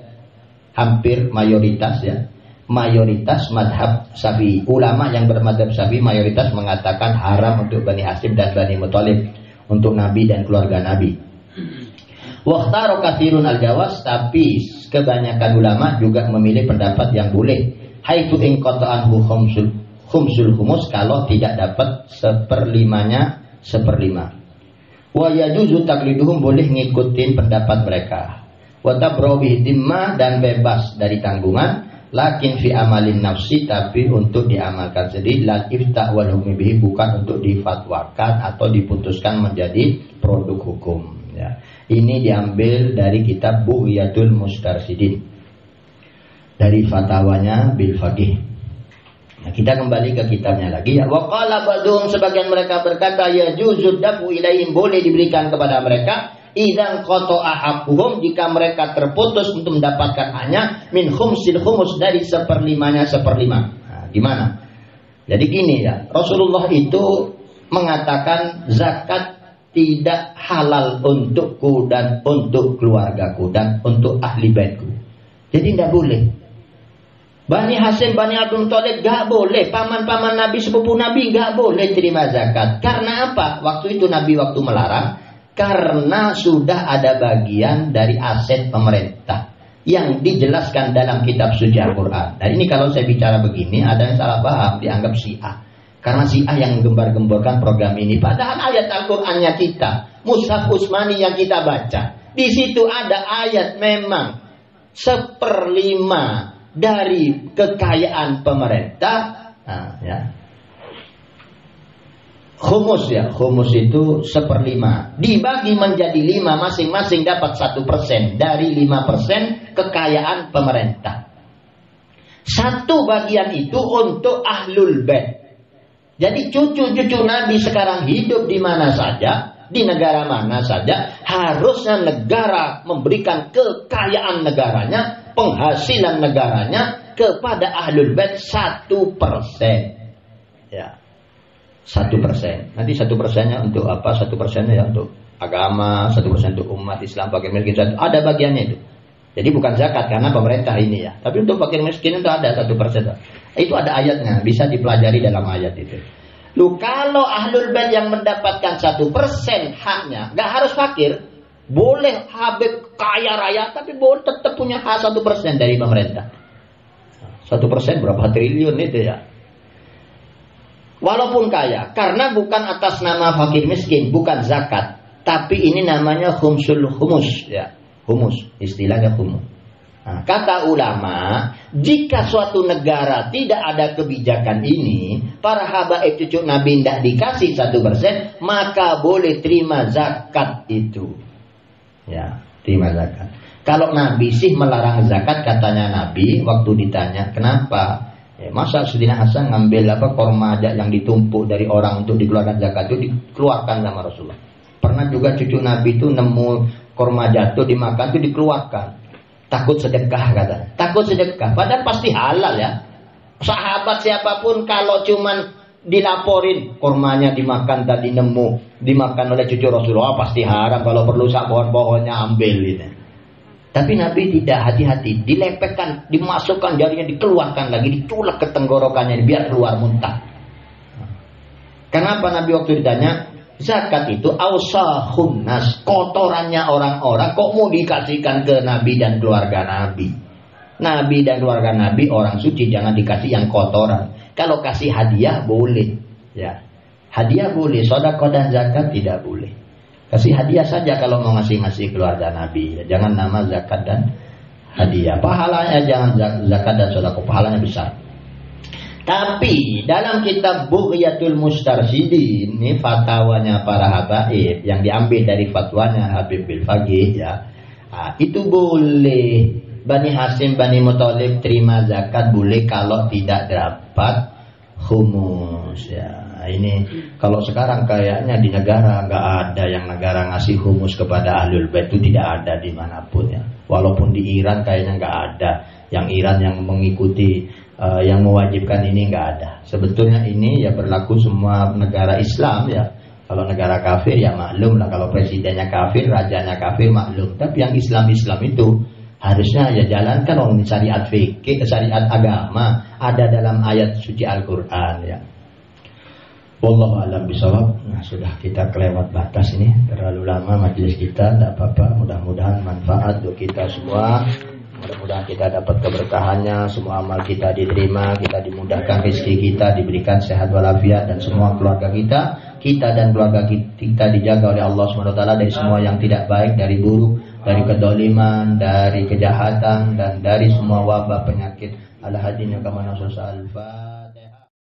hampir mayoritas ya, mayoritas madhab Syafi'i. Ulama yang bermadhab Syafi'i mayoritas mengatakan haram untuk Bani Hasyim dan Bani Muthalib, untuk Nabi dan keluarga Nabi. Waqtaru katsirun al-jawaz, tapi kebanyakan ulama juga memilih pendapat yang boleh. Haitsu in qata'anhu khumsul humus, kalau tidak dapat 1/5-nya 1/5. Wa yajuzu taqliduhum, boleh ngikutin pendapat mereka. Wa tabrawi dimma, dan bebas dari tanggungan. Lakin fi amalin nafsi, tapi untuk diamalkan sendiri. Lal ifta wal hukmi bihi, bukan untuk difatwakan atau diputuskan menjadi produk hukum ya. Ini diambil dari kitab Bughyatul Mustarsyidin, dari fatwanya Bil Faqih. Nah, kita kembali ke kitabnya lagi ya. Wa qala ba'dhum, sebagian mereka berkata ya juzud dafu ilaihim, boleh diberikan kepada mereka idzan qata'a haqquhum, jika mereka terputus untuk mendapatkan hanya min khumsil khumus, dari 1/5-nya 1/5. Nah, gimana? Jadi gini ya, Rasulullah itu mengatakan zakat tidak halal untukku dan untuk keluargaku dan untuk ahli baitku. Jadi tidak boleh. Bani Hasyim, Bani Abdul Muthalib gak boleh, paman-paman Nabi, sepupu Nabi gak boleh terima zakat. Karena apa? Waktu itu Nabi waktu melarang, karena sudah ada bagian dari aset pemerintah yang dijelaskan dalam kitab suci Al-Quran. Dan ini kalau saya bicara begini, ada yang salah paham, dianggap Syiah. Karena Syiah yang gembar-gemborkan program ini. Padahal ayat Al-Qurannya kita, Mushaf Utsmani yang kita baca, di situ ada ayat memang 1/5 dari kekayaan pemerintah. Nah, ya. Khumus ya, khumus itu 1/5 dibagi menjadi 5, masing-masing dapat 1% dari 5% kekayaan pemerintah. 1 bagian itu untuk ahlul bait. Jadi cucu-cucu Nabi sekarang hidup di mana saja, di negara mana saja, harusnya negara memberikan kekayaan negaranya, penghasilan negaranya kepada ahlul bait 1%. Ya, 1%. Nanti 1%-nya untuk apa? 1%-nya ya untuk agama, 1% untuk umat Islam, fakir miskin. Ada bagiannya itu. Jadi bukan zakat karena pemerintah ini ya. Tapi untuk fakir miskin itu ada 1%. Itu ada ayatnya, bisa dipelajari dalam ayat itu. Lu kalau ahlul bait yang mendapatkan 1% haknya, nggak harus fakir. Boleh Habib kaya raya, tapi boleh tetap punya hak 1% dari pemerintah. 1% berapa triliun itu ya. Walaupun kaya, karena bukan atas nama fakir miskin, bukan zakat, tapi ini namanya khumsul humus ya, humus, istilahnya humus. Nah, kata ulama, jika suatu negara tidak ada kebijakan ini, para habaib cucu Nabi tidak dikasih 1%, maka boleh terima zakat itu. Ya, terima zakat. Kalau Nabi sih melarang zakat, katanya Nabi waktu ditanya kenapa, masa Sayyidina Hasan ngambil korma yang ditumpuk dari orang untuk dikeluarkan zakat itu dikeluarkan sama Rasulullah. Pernah juga cucu Nabi itu nemu korma jatuh dimakan itu dikeluarkan. Takut sedekah katanya. Takut sedekah, padahal pasti halal ya. Sahabat siapapun kalau cuman dilaporin kormanya dimakan tadi nemu dimakan oleh cucu Rasulullah pasti haram, kalau perlu sak pohon-pohonnya ambil gitu. Tapi Nabi tidak, hati-hati, dilepekkan, dimasukkan jarinya, dikeluarkan lagi, diculek ke tenggorokannya biar keluar muntah. Kenapa Nabi waktu ditanya zakat itu ausahun nas, kotorannya orang-orang, kok mau dikasihkan ke Nabi dan keluarga Nabi? Nabi dan keluarga Nabi orang suci, jangan dikasih yang kotoran. Kalau kasih hadiah boleh, ya. Hadiah boleh, sedekah dan zakat tidak boleh. Kasih hadiah saja kalau mau ngasih keluarga Nabi. Jangan nama zakat dan hadiah. Pahalanya jangan zakat dan sedekah, pahalanya besar. Tapi dalam kitab Bughyatul Mustarsyidin, ini fatwanya para habaib yang diambil dari fatwanya Habib bin Faqih ya. Itu boleh. Bani Hasyim, Bani Muthalib terima zakat boleh kalau tidak dapat humus ya. Ini kalau sekarang kayaknya di negara nggak ada yang negara ngasih humus kepada ahlul bait, itu tidak ada dimanapun ya. Walaupun di Iran kayaknya nggak ada. Yang Iran yang mengikuti yang mewajibkan ini nggak ada. Sebetulnya ini ya berlaku semua negara Islam ya. Kalau negara kafir ya maklum lah, kalau presidennya kafir, rajanya kafir maklum. Tapi yang Islam itu harusnya ya jalankan orang syariat fikih, syariat agama ada dalam ayat suci Al-Qur'an ya. Wallahu a'lam bishawab. Nah, sudah kita kelewat batas ini, terlalu lama majelis kita, tidak apa-apa. Mudah-mudahan manfaat untuk kita semua. Mudah-mudahan kita dapat keberkahannya, semua amal kita diterima, kita dimudahkan rezeki kita, diberikan sehat walafiat, dan semua keluarga kita dan keluarga kita dijaga oleh Allah SWT dari semua yang tidak baik, dari buruk, dari kedoliman, dari kejahatan, dan dari semua wabah penyakit. Al-hadin yang kama nasus al-fa